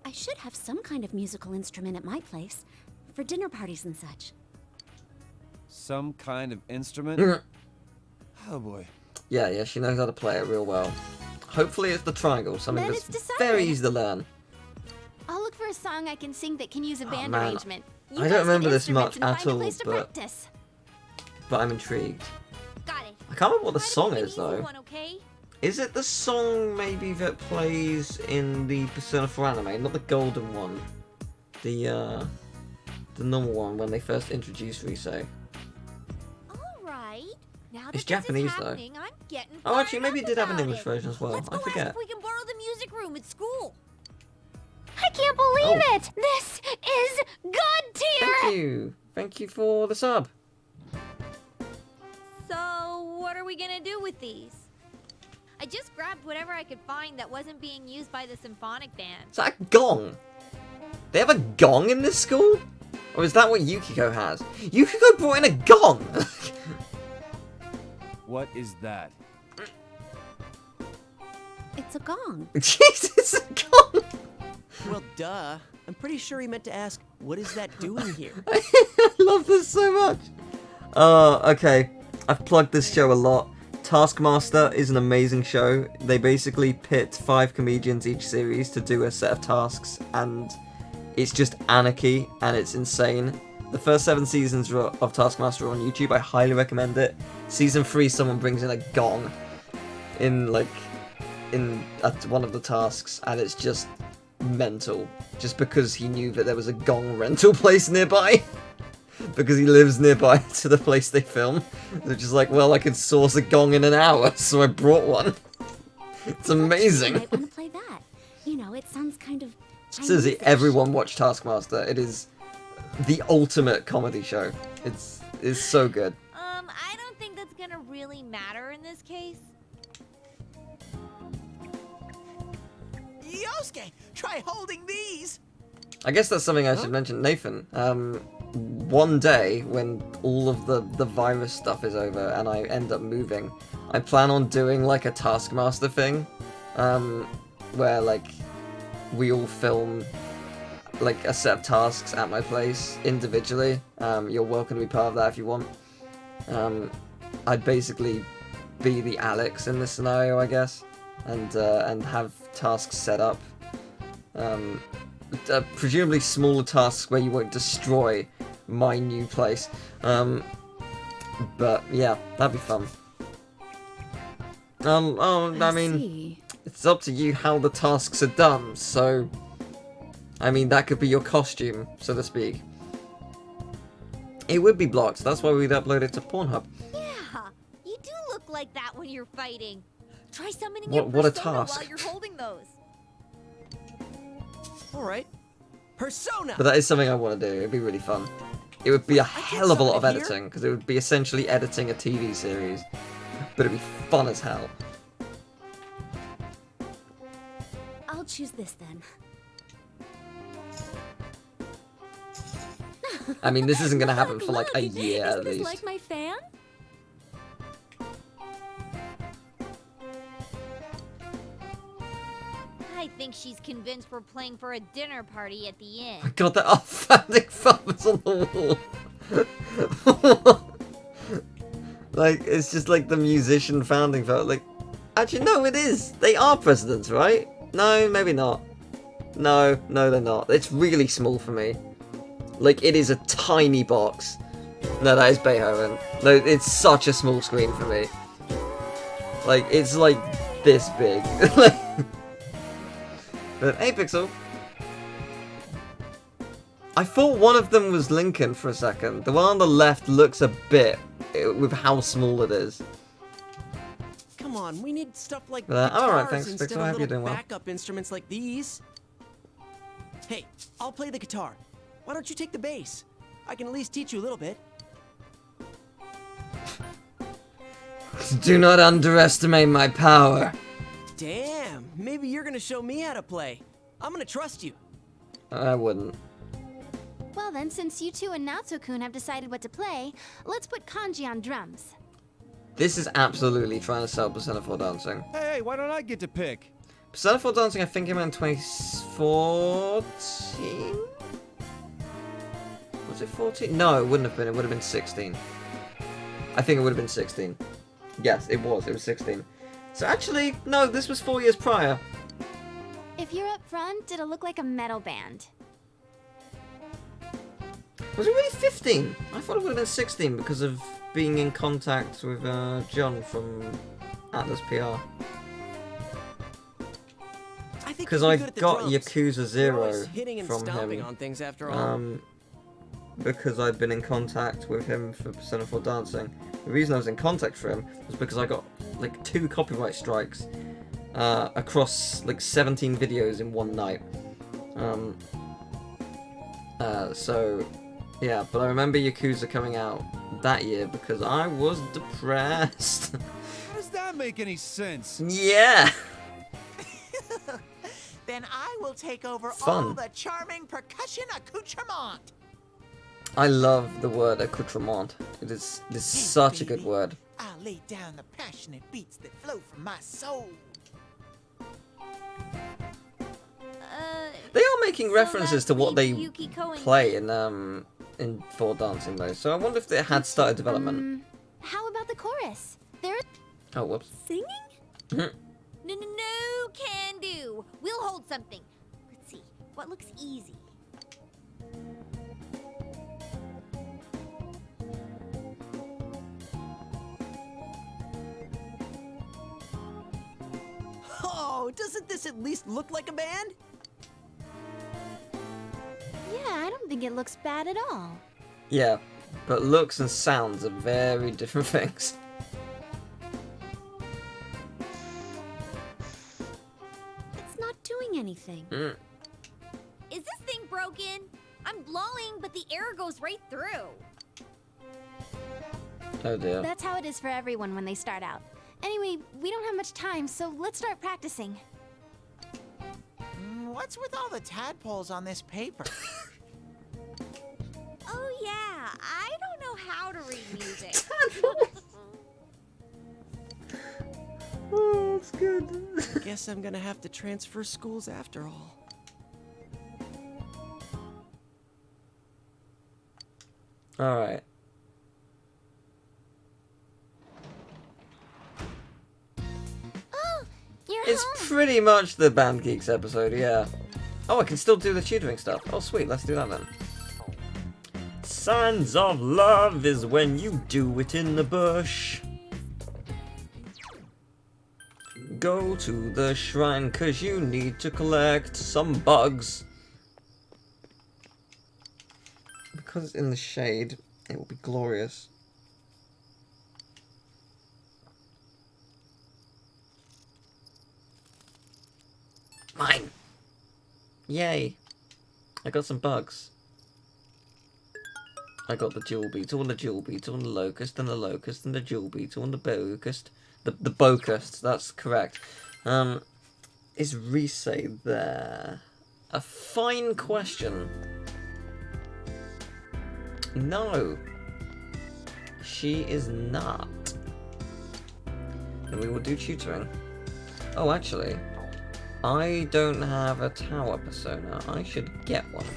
I should have some kind of musical instrument at my place for dinner parties and such. Some kind of instrument? Oh boy. Yeah, she knows how to play it real well. Hopefully it's the triangle, something Then that's it's decided. very easy to learn. I'll look for a song I can sing that can use a band man. arrangement. You I don't guys get remember this instruments much and at find a all, place to but- practice. But I'm intrigued. Got it. I can't remember what the Try to song pick an is, easy though. One, okay? Is it the song maybe that plays in the Persona 4 anime? Not the golden one. The normal one when they first introduced Risei. All right. Now that It's this Japanese, is though. happening, I'm getting Oh, actually, fired maybe it up did have an about English it. version as well. Let's I go forget. ask if we can borrow the music room at school. I can't believe Oh. it! This is God tier! Thank you for the sub. So, what are we we gonna do with these? I just grabbed whatever I could find that wasn't being used by the symphonic band. Is that a gong? They have a gong in this school? Or is that what Yukiko has? Yukiko brought in a gong! What is that? It's a gong. Jesus, a gong! Well, duh. I'm pretty sure he meant to ask, what is that doing here? I love this so much. Okay. I've plugged this show a lot. Taskmaster is an amazing show. They basically pit 5 comedians each series to do a set of tasks, and it's just anarchy, and it's insane. The first 7 seasons of Taskmaster are on YouTube. I highly recommend it. Season 3, someone brings in a gong at one of the tasks, and it's just mental. Just because he knew that there was a gong rental place nearby. Because he lives nearby to the place they film. They're just like, well, I could source a gong in an hour, so I brought one. It's amazing. I might want to play that. You know, it sounds kind of Seriously, Chinese-ish. everyone watch Taskmaster. It is the ultimate comedy show. It's so good. I don't think that's gonna really matter in this case. Yosuke, try holding these. I guess that's something I should mention. Nathan, one day when all of the virus stuff is over and I end up moving, I plan on doing like a Taskmaster thing, where like we all film like a set of tasks at my place individually. You're welcome to be part of that if you want. I'd basically be the Alex in this scenario, I guess, and have tasks set up. Presumably smaller tasks where you won't destroy my new place. But yeah, that'd be fun. I mean, see. it's up to you how the tasks are done, so I mean, that could be your costume, so to speak. It would be blocked, that's why we'd upload it to Pornhub. Yeah, you do look like that when you're fighting. Try summoning What your a persona task. while you're holding those. Alright. Persona! But that is something I want to do, it'd be really fun. It would be a hell of a lot of summon it here? editing, because it would be essentially editing a TV series. But it'd be fun as hell. I'll choose this then. I mean, this isn't going to happen for like a Look, year isn't at this least. like my fan? I think she's convinced we're playing for a dinner party at the I inn. got that founding fathers on the wall. Like, it's just like the musician founding father. Like, actually, no, it is. They are presidents, right? No, maybe not. No, they're not. It's really small for me. Like, it is a tiny box. No, that is Beethoven. No, it's such a small screen for me. Like, it's like this big. Like, but hey, Pixel. I thought one of them was Lincoln for a second. The one on the left looks a bit with how small it is. Come on, we need stuff like But, guitars alright, thanks, instead Pixel. of I hope you're little doing well. backup instruments like these. Hey, I'll play the guitar. Why don't you take the bass? I can at least teach you a little bit. Do not underestimate my power. Damn, maybe you're gonna show me how to play. I'm gonna trust you. I wouldn't. Well then, since you two and Natsu-kun have decided what to play, let's put Kanji on drums. This is absolutely trying to sell Persona 4 Dancing. Hey, why don't I get to pick? Persona 4 Dancing, I think, came out in 2014? Was it 14? No, it wouldn't have been. It would have been 16. I think it would have been 16. Yes, it was. It was 16. So actually, no, this was 4 years prior. If you're up front, it'll look like a metal band. Was it really 15? I thought it would have been 16 because of being in contact with John from Atlas PR. I think Because you're I good at the got drums. Yakuza You're 0 always hitting and from stomping him. on things after all. Because I'd been in contact with him for Persona 4 Dancing. The reason I was in contact for him was because I got like 2 copyright strikes across like 17 videos in one night. So yeah, but I remember Yakuza coming out that year because I was depressed. that make any sense? Yeah. Then I will take over Fun. all the charming percussion accoutrement. I love the word accoutrement. It is such a good baby. word. I'll lay down the passionate beats that flow from my soul. They are making references to what they Yukiko and play in for dancing though. So I wonder if it had started development. How about the chorus? There. Oh, whoops. Singing? No, can do. We'll hold something. Let's see. What looks easy? Oh, doesn't this at least look like a band? Yeah, I don't think it looks bad at all. Yeah, but looks and sounds are very different things. It's not doing anything. Mm. Is this thing broken? I'm blowing, but the air goes right through. Oh dear. That's how it is for everyone when they start out. Anyway, we don't have much time, so let's start practicing. What's with all the tadpoles on this paper? Oh yeah, I don't know how to read music. Oh, that's good. Guess I'm gonna have to transfer schools after all. All right. Oh, you're It's home. pretty much the Band Geeks episode, yeah. Oh, I can still do the tutoring stuff. Oh, sweet. Let's do that then. Signs of love is when you do it in the bush. Go to the shrine 'cause you need to collect some bugs. Because it's in the shade, it will be glorious. Mine! Yay! I got some bugs. I got the jewel beetle and the jewel beetle and the locust and the locust and the jewel beetle and the locust. The bocust, that's correct. Is Rise there? A fine question. No. She is not. And we will do tutoring. Oh, actually, I don't have a tower persona. I should get one.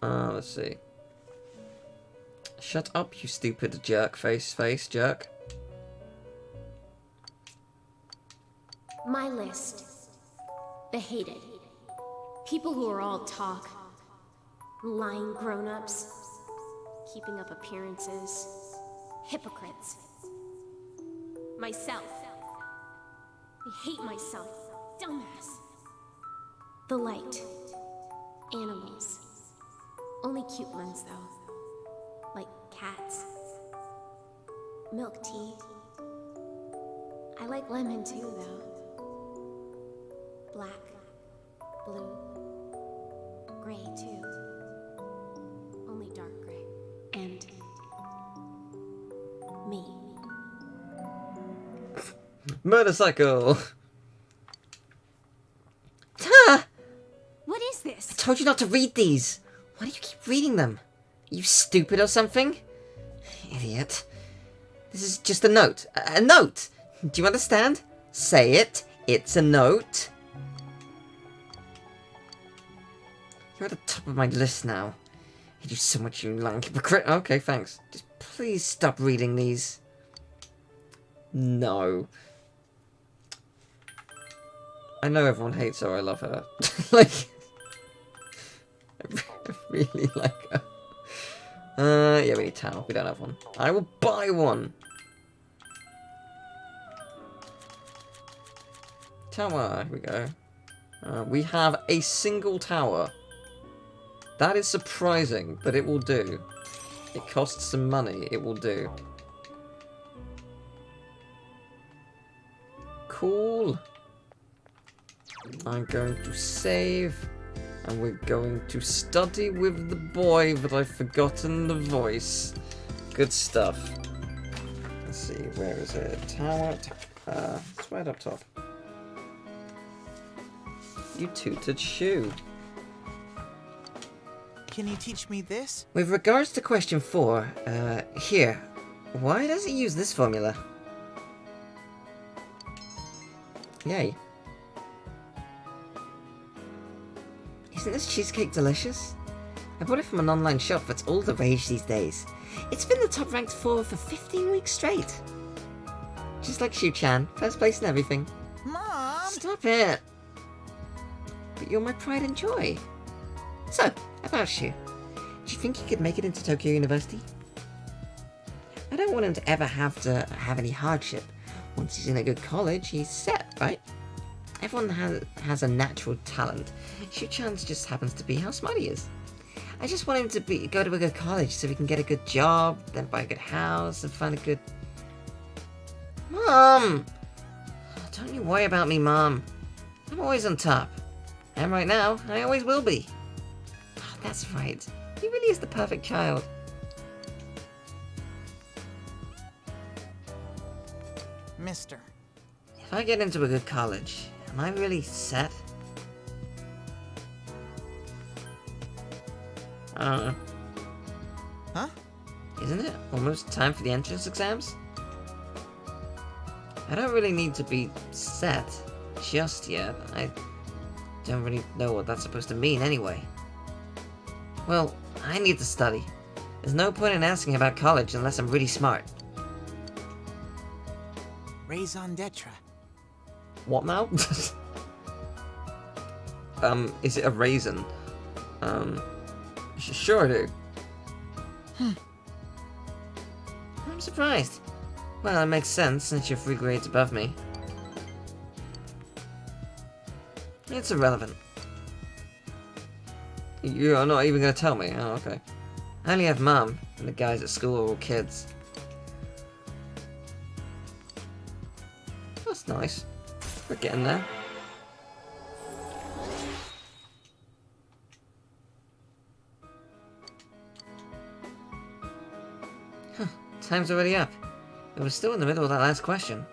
Let's see. Shut up, you stupid jerk face jerk. My list. The hated. People who are all talk. Lying grown-ups. Keeping up appearances. Hypocrites. Myself. I hate myself. Dumbass. The light. Animals. Only cute ones, though. Like cats. Milk tea. I like lemon too, though. Black. Blue. Gray, too. Only dark gray. And me. Motorcycle! What is this? I told you not to read these! Why do you keep reading them? Are you stupid or something? Idiot. This is just a note. A note! Do you understand? Say it. It's a note. You're at the top of my list now. I hate you so much, you lying hypocrite. Okay, thanks. Just please stop reading these. No. I know everyone hates her, I love her. Like, I really like her. Yeah, we need tower. We don't have one. I will buy one. Tower, here we go. We have a single tower. That is surprising, but it will do. It costs some money, it will do. Cool. I'm going to save, and we're going to study with the boy, but I've forgotten the voice. Good stuff. Let's see, where is it? Tower. It's right up top. You tooted shoe. Can you teach me this? With regards to question 4, here. Why does it use this formula? Yay. Isn't this cheesecake delicious? I bought it from an online shop that's all the rage these days. It's been the top ranked 4 for 15 weeks straight. Just like Shu-chan, first place and everything. Mom! Stop it! But you're my pride and joy. So, about Shu. Do you think he could make it into Tokyo University? I don't want him to ever have to have any hardship. Once he's in a good college, he's set, right? Everyone has a natural talent. Shu-chan's just happens to be how smart he is. I just want him to go to a good college so he can get a good job, then buy a good house, and find a good... Mom! Don't you worry about me, Mom. I'm always on top. And right now, I always will be. Oh, that's right. He really is the perfect child. Mister. If I get into a good college, am I really set? I don't know. Huh? Isn't it almost time for the entrance exams? I don't really need to be set just yet. I don't really know what that's supposed to mean anyway. Well, I need to study. There's no point in asking about college unless I'm really smart. Raison d'etre. What now? Is it a raisin? Sure I do. I'm surprised. Well, it makes sense since you're 3 grades above me. It's irrelevant. You're not even gonna tell me? Oh, okay. I only have Mom, and the guys at school are all kids. That's nice. We're getting there. Huh, time's already up. But we're still in the middle of that last question.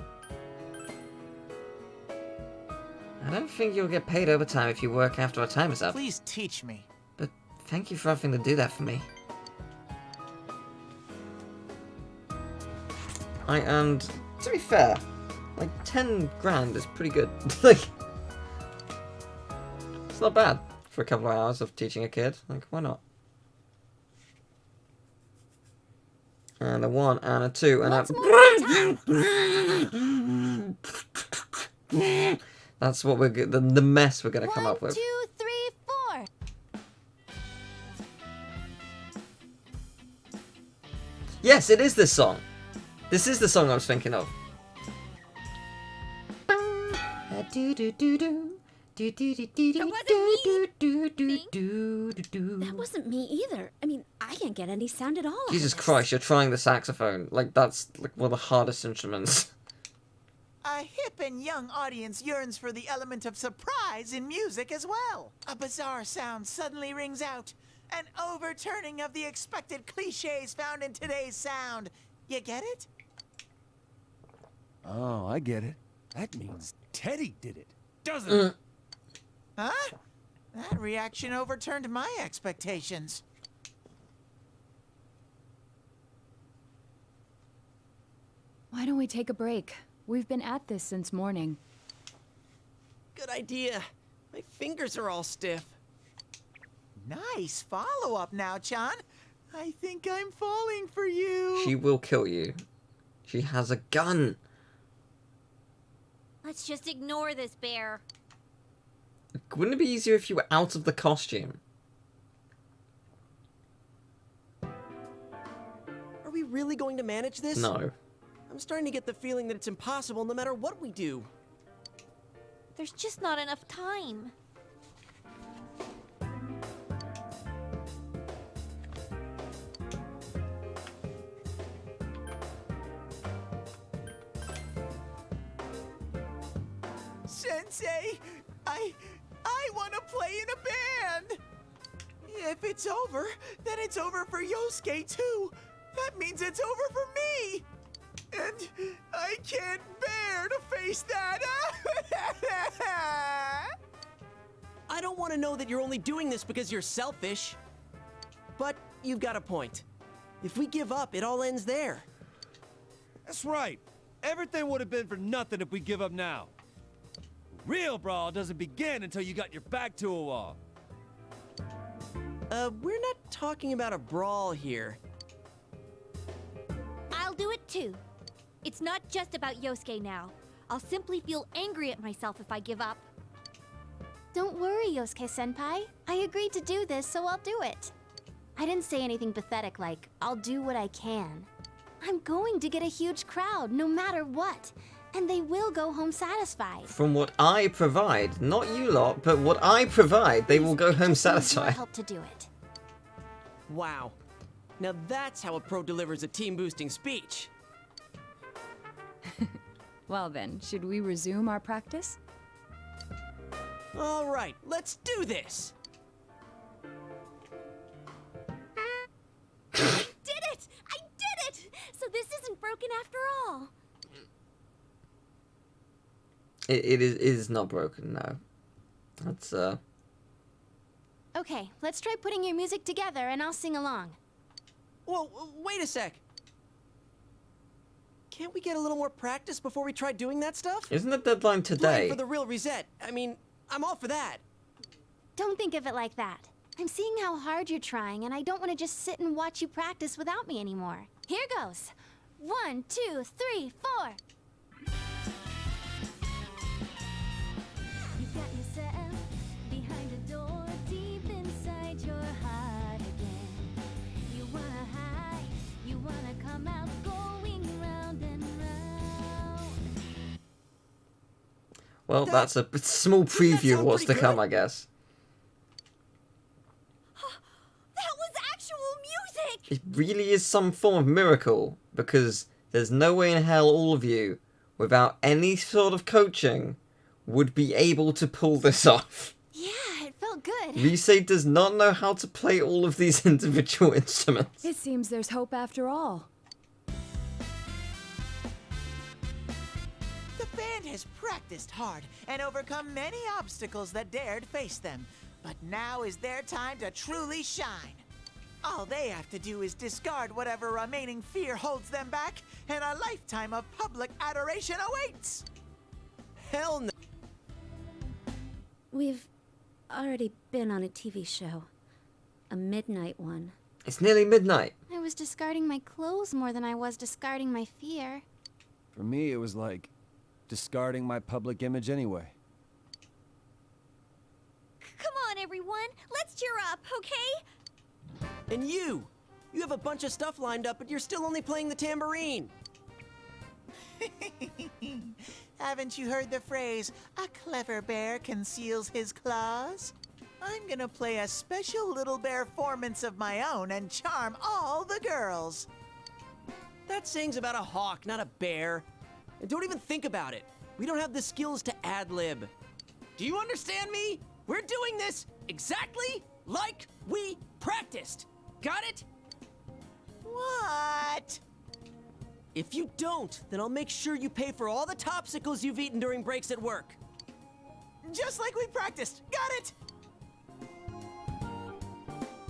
I don't think you'll get paid overtime if you work after our time is up. Please teach me. But thank you for offering to do that for me. And to be fair, like 10 grand is pretty good. Like, it's not bad for a couple of hours of teaching a kid. Like, why not? And a 1 and a 2 and a... That's what we're the mess we're gonna come up with. 1, 2, 3, 4. Yes, it is this song. This is the song I was thinking of. That wasn't me either. I mean, I can't get any sound at all. Jesus Christ, you're trying the saxophone. Like, that's like one of the hardest instruments. A hip and young audience yearns for the element of surprise in music as well. A bizarre sound suddenly rings out. An overturning of the expected cliches found in today's sound. You get it? Oh, I get it. That means Teddy did it, doesn't it? Huh? That reaction overturned my expectations. Why don't we take a break? We've been at this since morning. Good idea. My fingers are all stiff. Nice follow-up now, Chan. I think I'm falling for you. She will kill you. She has a gun. Let's just ignore this bear. Wouldn't it be easier if you were out of the costume? Are we really going to manage this? No. I'm starting to get the feeling that it's impossible no matter what we do. There's just not enough time. Sensei, I want to play in a band. If it's over, then it's over for Yosuke too. That means it's over for me! And I can't bear to face that! I don't want to know that you're only doing this because you're selfish. But you've got a point. If we give up, it all ends there. That's right. Everything would have been for nothing if we give up now. Real brawl doesn't begin until you got your back to a wall. We're not talking about a brawl here. I'll do it too. It's not just about Yosuke now. I'll simply feel angry at myself if I give up. Don't worry, Yosuke-senpai. I agreed to do this, so I'll do it. I didn't say anything pathetic like, I'll do what I can. I'm going to get a huge crowd, no matter what. And they will go home satisfied. From what I provide, not you lot, but what I provide, they will go home satisfied. Help to do it. Wow. Now that's how a pro delivers a team-boosting speech. Well then, should we resume our practice? All right, let's do this. I did it! I did it! So this isn't broken after all. It is not broken, no. That's, Okay, let's try putting your music together and I'll sing along. Whoa, wait a sec. Can't we get a little more practice before we try doing that stuff? Isn't the deadline Playing today? for the real reset. I mean, I'm all for that. Don't think of it like that. I'm seeing how hard you're trying, and I don't want to just sit and watch you practice without me anymore. Here goes. 1, 2, 3, 4. You got yourself behind a door deep inside your heart again. You wanna hide, you wanna come out, going round and round. Well, that's a small preview of what's to come, I guess. That was actual music! It really is some form of miracle, because there's no way in hell all of you, without any sort of coaching, would be able to pull this off. Yeah, it felt good. Rise does not know how to play all of these individual instruments. It seems there's hope after all. The band has practiced hard and overcome many obstacles that dared face them. But now is their time to truly shine. All they have to do is discard whatever remaining fear holds them back, and a lifetime of public adoration awaits. Hell no. We've already been on a TV show. A midnight one. It's nearly midnight. I was discarding my clothes more than I was discarding my fear. For me, it was like discarding my public image anyway. Come on, everyone. Let's cheer up, okay? And you have a bunch of stuff lined up, but you're still only playing the tambourine. Haven't you heard the phrase, a clever bear conceals his claws? I'm gonna play a special little bear performance of my own and charm all the girls. That saying's about a hawk, not a bear. And don't even think about it. We don't have the skills to ad-lib. Do you understand me? We're doing this exactly like we practiced. Got it? What? If you don't, then I'll make sure you pay for all the topsicles you've eaten during breaks at work. Just like we practiced. Got it?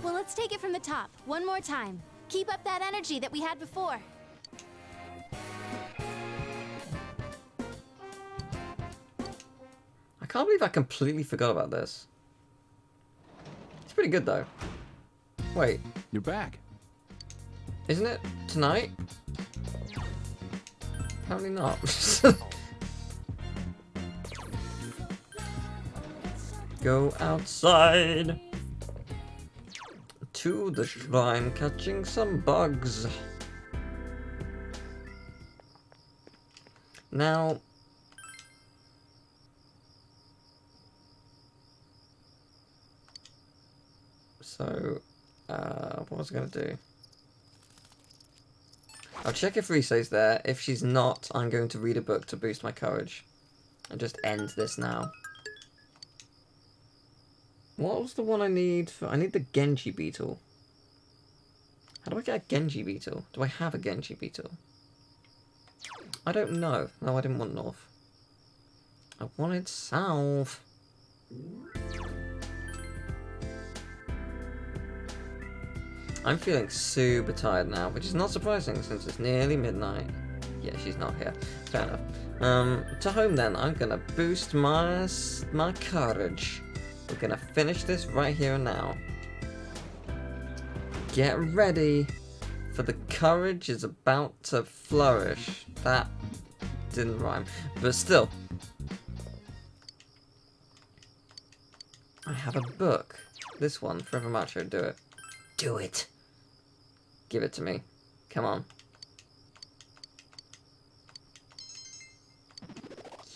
Well, let's take it from the top, one more time. Keep up that energy that we had before. I can't believe I completely forgot about this. It's pretty good, though. Wait, You're back. isn't it tonight? Apparently not. Go outside to the shrine, catching some bugs. Now, so, what was I gonna do? I'll check if Rise's there. If she's not, I'm going to read a book to boost my courage. And just end this now. What was the one I need for... I need the Genji beetle. How How do I get a Genji beetle? Do I have a Genji beetle? I don't know. No, I didn't want north. I wanted south. I'm feeling super tired now, which is not surprising since it's nearly midnight. Yeah, she's not here. Fair enough. To home then, I'm gonna boost my courage. We're gonna finish this right here and now. Get ready, for the courage is about to flourish. That didn't rhyme, but still. I have a book. This one, Forever Macho, do it. Do it. Give it to me. Come on.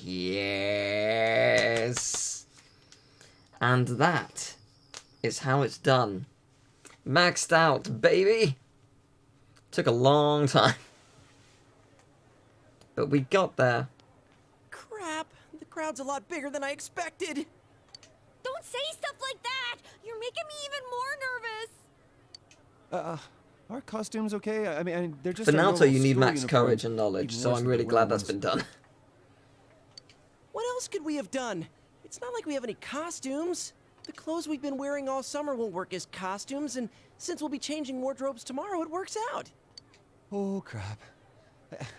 Yes. And that is how it's done. Maxed out, baby. Took a long time. But we got there. Crap, the crowd's a lot bigger than I expected. Don't say stuff like that! You're making me even more nervous! Are costumes okay? I mean, they're just For our Naruto, normal you need school max uniforms. courage and knowledge, Even so worse I'm than really the glad wearing that's ones. been done. What else could we have done? It's not like we have any costumes. The clothes we've been wearing all summer won't work as costumes, and since we'll be changing wardrobes tomorrow, it works out. Oh, crap.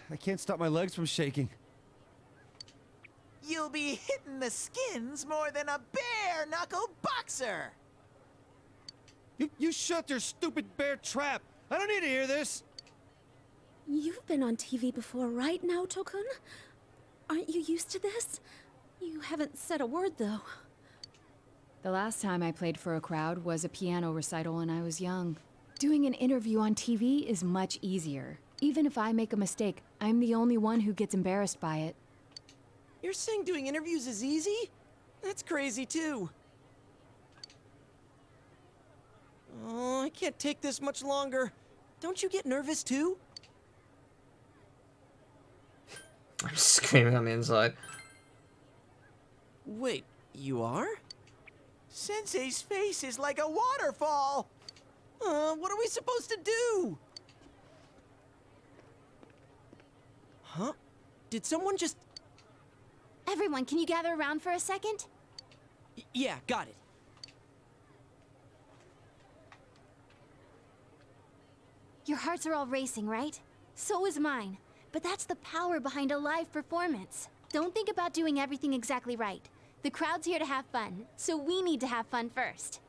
I can't stop my legs from shaking. You'll be hitting the skins more than a bare-knuckle boxer! You shut your stupid bear trap! I don't need to hear this! You've been on TV before, right, Naoto-kun? Aren't you used to this? You haven't said a word, though. The last time I played for a crowd was a piano recital when I was young. Doing an interview on TV is much easier. Even if I make a mistake, I'm the only one who gets embarrassed by it. You're saying doing interviews is easy? That's crazy, too. Oh, I can't take this much longer. Don't you get nervous, too? I'm screaming on the inside. Wait, you are? Sensei's face is like a waterfall! What are we supposed to do? Huh? Did someone just... Everyone, can you gather around for a second? Yeah, got it. Your hearts are all racing, right? So is mine. But that's the power behind a live performance. Don't think about doing everything exactly right. The crowd's here to have fun, so we need to have fun first.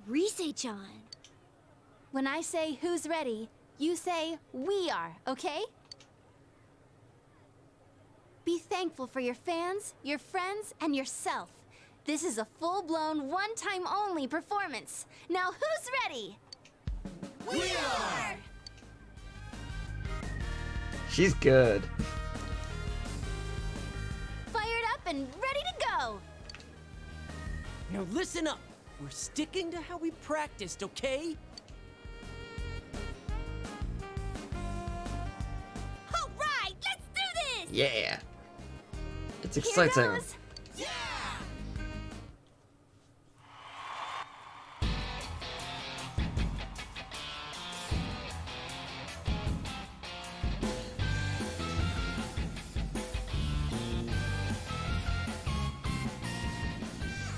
Rise-chan. When I say who's ready, you say we are, okay? Be thankful for your fans, your friends, and yourself. This is a full-blown, one-time only performance. Now who's ready? We are! She's good. Fired up and ready to go! Now listen up. We're sticking to how we practiced, okay? All right, let's do this! Yeah. It's Here exciting. goes. Yeah!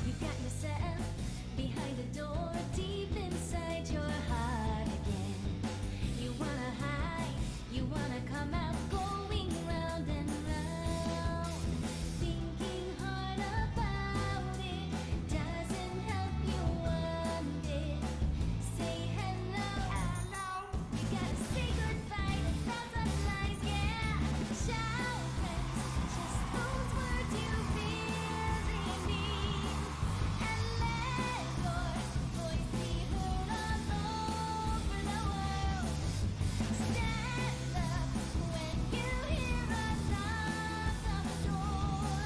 You got yourself behind a door deep inside your heart again. You wanna hide, you wanna come out, going round and round. Thinking hard about it doesn't help you one bit. Say hello, hello. You gotta say goodbye to thousand lies, yeah. Shout friends, just those words you really mean. And let your voice be heard all over the world. Stand up when you hear a knock on the door.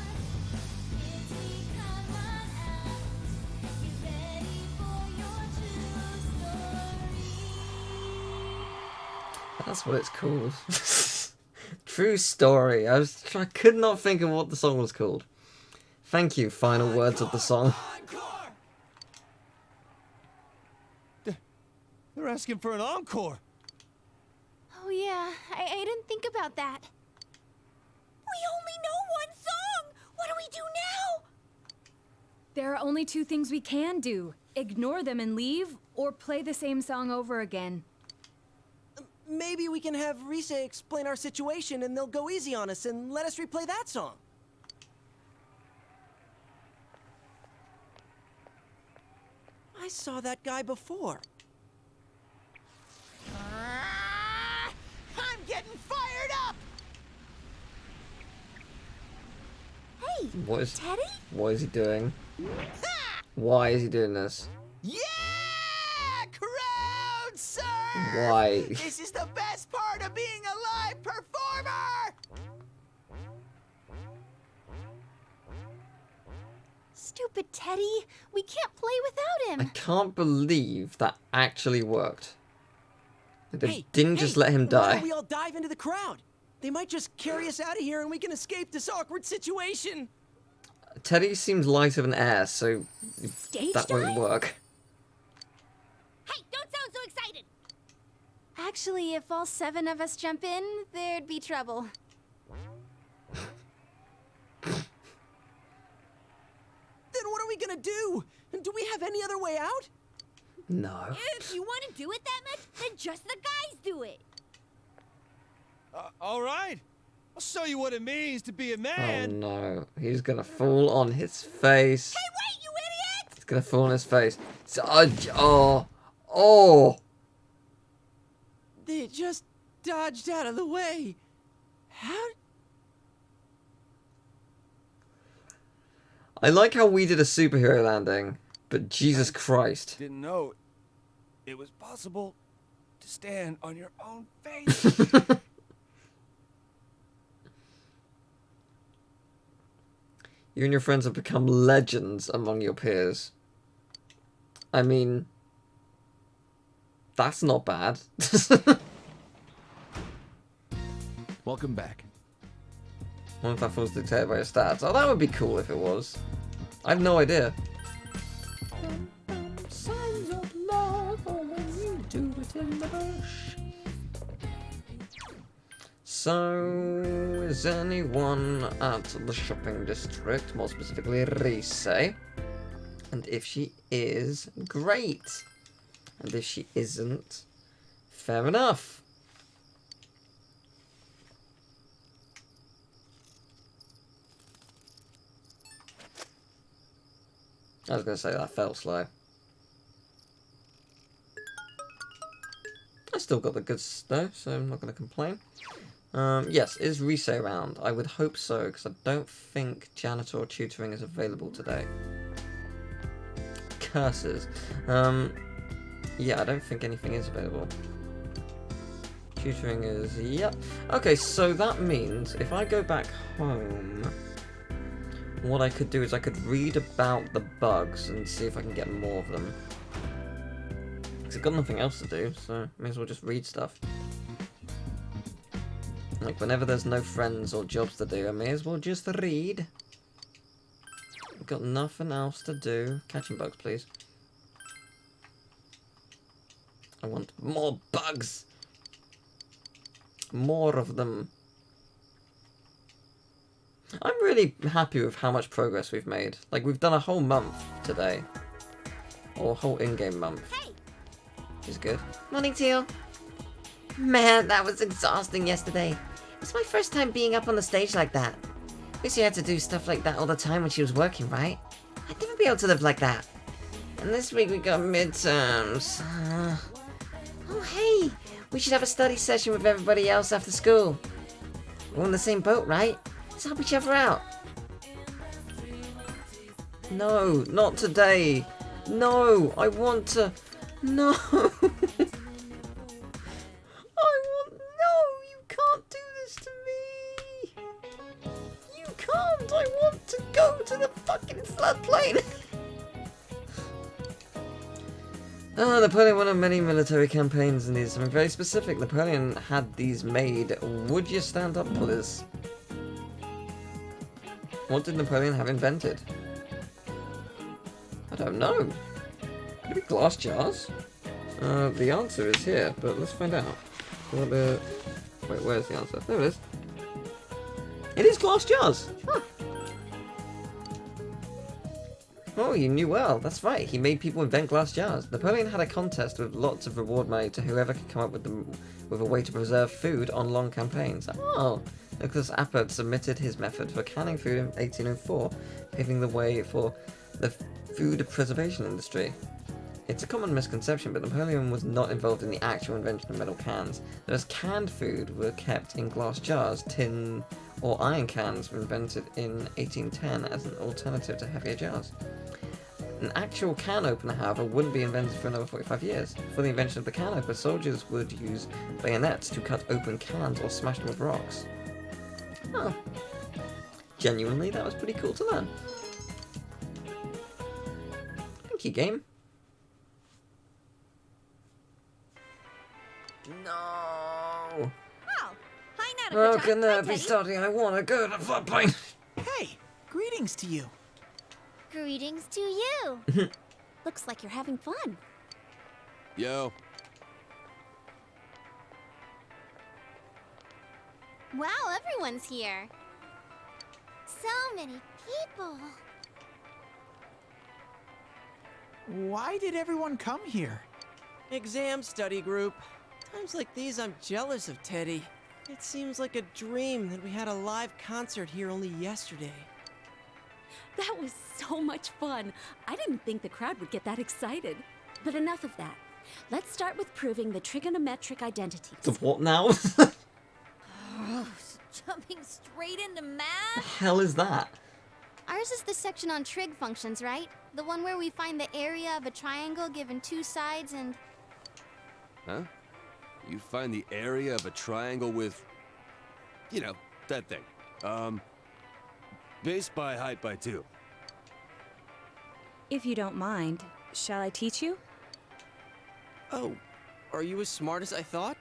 Kids, we come on out. Get ready for your true story. That's what it's called. True story. I could not think of what the song was called. Thank you, final words of the song. They're asking for an encore. Oh yeah, I didn't think about that. We only know one song! What do we do now? There are only two things we can do. Ignore them and leave, or play the same song over again. Maybe we can have Rise explain our situation and they'll go easy on us and let us replay that song. I saw that guy before. I'm getting fired up! Hey, What is Teddy? What is he doing? Why is he doing this? Yeah! Crowd surf! Why? This is the best part of being a live performer! Stupid Teddy. We can't play without I him. can't believe that actually worked. They Hey, didn't just let him Why die. don't we all dive into the crowd? They might just carry us out of here and we can escape this awkward situation. Teddy seems light of an air, so Stage that won't dive? work. Hey, don't sound so excited! Actually, if all 7 of us jump in, there'd be trouble. Then what are we gonna do? Do we have any other way out? No. If you want to do it that much, then just the guys do it. All right. I'll show you what it means to be a Oh man. no. He's gonna fall on his face. Hey, wait, you idiot! He's gonna fall on his face. So, oh. They just dodged out of the way. How? I like how we did a superhero landing, but Jesus Christ. Didn't know it was possible to stand on your own face. You and your friends have become legends among your peers. I mean, that's not bad. Welcome back. What if that was dictated by your stats? Oh, that would be cool if it was. I have no idea. Signs of love, or when you do it in the bush. So, is anyone at the shopping district, more specifically Rise? And if she is, great. And if she isn't, fair enough. I was going to say that felt slow. I still got the goods though, so I'm not going to complain. Yes, is Rise around? I would hope so, because I don't think janitor or tutoring is available today. Curses. Yeah, I don't think anything is available. Tutoring is, yep. Okay, so that means if I go back home, what I could do is I could read about the bugs and see if I can get more of them. Because I've got nothing else to do, so may as well just read stuff. Like, whenever there's no friends or jobs to do, I may as well just read. I've got nothing else to do. Catching bugs, please. I want more bugs! More of them. I'm really happy with how much progress we've made. Like, we've done a whole month today. Or a whole in-game month. Hey! Which is good. Morning, Teal. Man, that was exhausting yesterday. It was my first time being up on the stage like that. Lucy had to do stuff like that all the time when she was working, right? I'd never be able to live like that. And this week we got midterms. Oh, hey! We should have a study session with everybody else after school. We're in the same boat, right? Let's help each other out. No, not today. No, I want to... No! No, you can't do this to me! You can't! I want to go to the fucking floodplain! Napoleon won on many military campaigns and needed something very specific. Napoleon had these made. Would you stand up, please? What did Napoleon have invented? I don't know. Could it be glass jars? The answer is here, but let's find out. What the... Wait, where's the answer? There it is. It is glass jars! Huh. Oh, you knew well. That's right. He made people invent glass jars. Napoleon had a contest with lots of reward money to whoever could come up with a way to preserve food on long campaigns. Oh, Nicholas Appert submitted his method for canning food in 1804, paving the way for the food preservation industry. It's a common misconception, but Napoleon was not involved in the actual invention of metal cans. Whereas canned food were kept in glass jars, tin or iron cans were invented in 1810 as an alternative to heavier jars. An actual can opener, however, wouldn't be invented for another 45 years. For the invention of the can opener, soldiers would use bayonets to cut open cans or smash them with rocks. Oh. Genuinely, that was pretty cool to learn. Thank you, game. No. Oh, hi, Nautica. How can that be starting? I want to go to the floodplain. Hey, greetings to you. Greetings to you. Looks like you're having fun. Yo. Wow, everyone's here. So many people. Why did everyone come here? Exam study group. Times like these, I'm jealous of Teddy. It seems like a dream that we had a live concert here only yesterday. That was so much fun. I didn't think the crowd would get that excited. But enough of that. Let's start with proving the trigonometric identities. The what now? Jumping straight into The math? hell is that? Ours is the section on trig functions, right? The one where we find the area of a triangle given two sides and... Huh? You find the area of a triangle with... You know, that thing. Base by height by 2. If you don't mind, shall I teach you? Oh, are you as smart as I thought?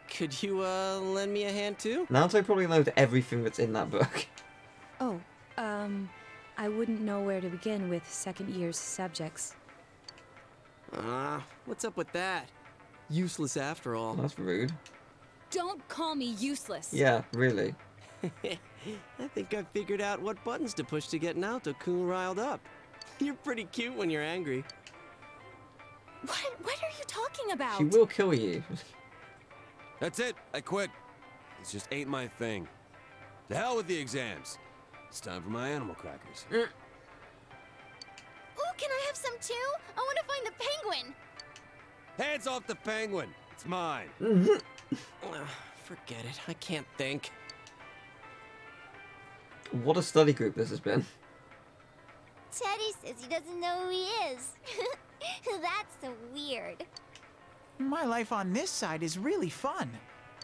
Could you, lend me a hand too? Naruto probably knows everything that's in that book. Oh, I wouldn't know where to begin with second year's subjects. What's up with that? Useless after all. That's rude. Don't call me useless. Yeah, really. I think I figured out what buttons to push to get Naruto-kun riled up. You're pretty cute when you're angry. What are you talking about? She will kill you. That's it. I quit. It just ain't my thing. To hell with the exams. It's time for my animal crackers. Ooh, can I have some too? I want to find the penguin. Hands off the penguin. It's mine. Forget it. I can't think. What a study group this has been. Teddy says he doesn't know who he is. That's so weird. My life on this side is really fun.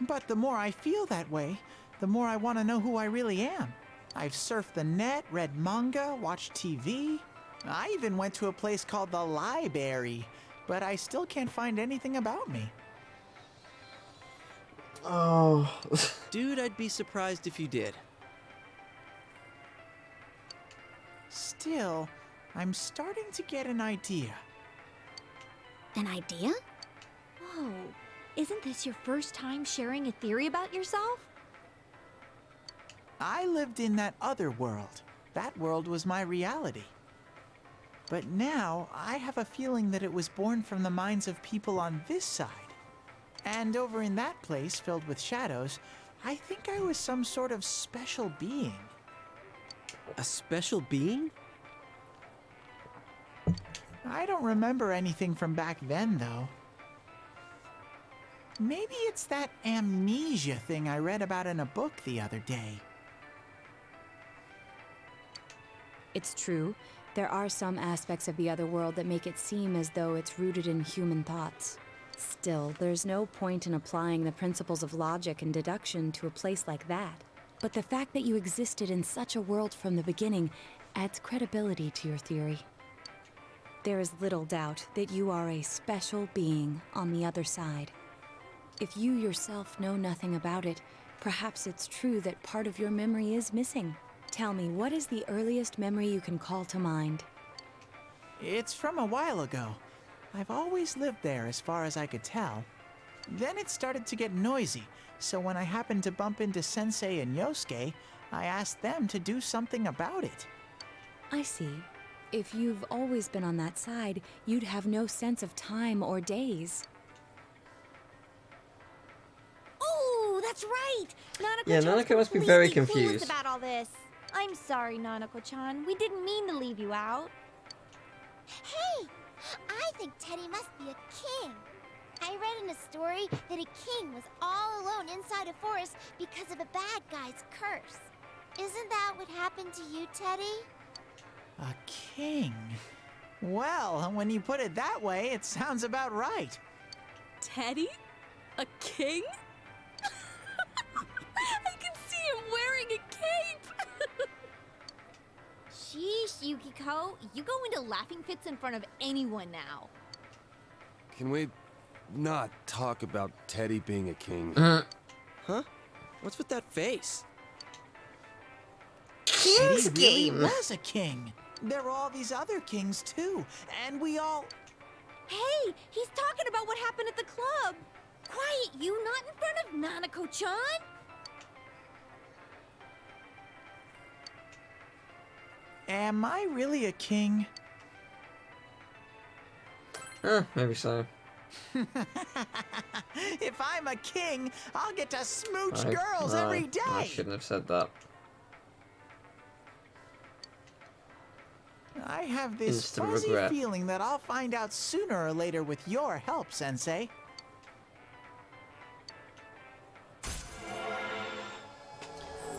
But the more I feel that way, the more I want to know who I really am. I've surfed the net, read manga, watched TV. I even went to a place called the Library, but I still can't find anything about me. Oh. Dude, I'd be surprised if you did. Still, I'm starting to get an idea. An idea? Whoa. Isn't this your first time sharing a theory about yourself? I lived in that other world. That world was my reality. But now, I have a feeling that it was born from the minds of people on this side. And over in that place, filled with shadows, I think I was some sort of special being. A special being? I don't remember anything from back then, though. Maybe it's that amnesia thing I read about in a book the other day. It's true. There are some aspects of the other world that make it seem as though it's rooted in human thoughts. Still, there's no point in applying the principles of logic and deduction to a place like that. But the fact that you existed in such a world from the beginning adds credibility to your theory. There is little doubt that you are a special being on the other side. If you yourself know nothing about it, perhaps it's true that part of your memory is missing. Tell me, what is the earliest memory you can call to mind? It's from a while ago. I've always lived there as far as I could tell. Then it started to get noisy, so when I happened to bump into Sensei and Yosuke, I asked them to do something about it. I see. If you've always been on that side, you'd have no sense of time or days. Oh, that's right! Nanako-chan's Yeah, Nanako must be very completely clueless confused. about all this. I'm sorry, Nanako-chan. We didn't mean to leave you out. Hey! I think Teddy must be a king. I read in a story that a king was all alone inside a forest because of a bad guy's curse. Isn't that what happened to you, Teddy? A king? Well, when you put it that way, it sounds about right. Teddy? A king? I can see him wearing a cape! Sheesh, Yukiko. You go into laughing fits in front of anyone now. Can we not talk about Teddy being a king? Huh? What's with that face? King's Teddy really game. was a king. There were all these other kings too, and we all... Hey, he's talking about what happened at the club. Quiet, you, not in front of Nanako-chan. Am I really a king? Maybe so. If I'm a king, I'll get to smooch girls No, every day. I shouldn't have said that. I have this Instant fuzzy regret. feeling that I'll find out sooner or later with your help, Sensei.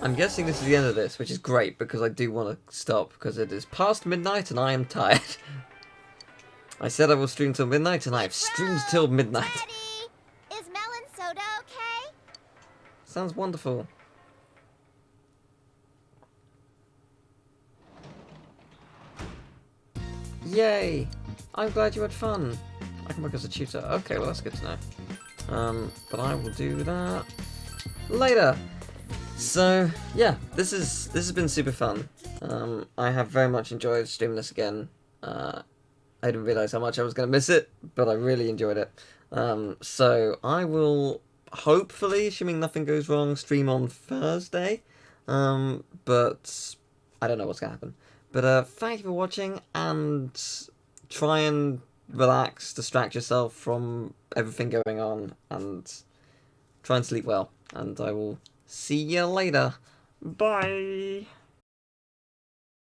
I'm guessing this is the end of this, which is great because I do want to stop because it is past midnight and I am tired. I said I will stream till midnight and I have streamed till midnight. Teddy! Is melon soda okay? Sounds wonderful. Yay! I'm glad you had fun. I can work as a tutor. Okay, well that's good to know. But I will do that later. So yeah, this has been super fun. I have very much enjoyed streaming this again. I didn't realise how much I was going to miss it, but I really enjoyed it. So I will hopefully, assuming nothing goes wrong, stream on Thursday. But I don't know what's going to happen. But thank you for watching, and try and relax, distract yourself from everything going on, and try and sleep well. And I will see you later. Bye!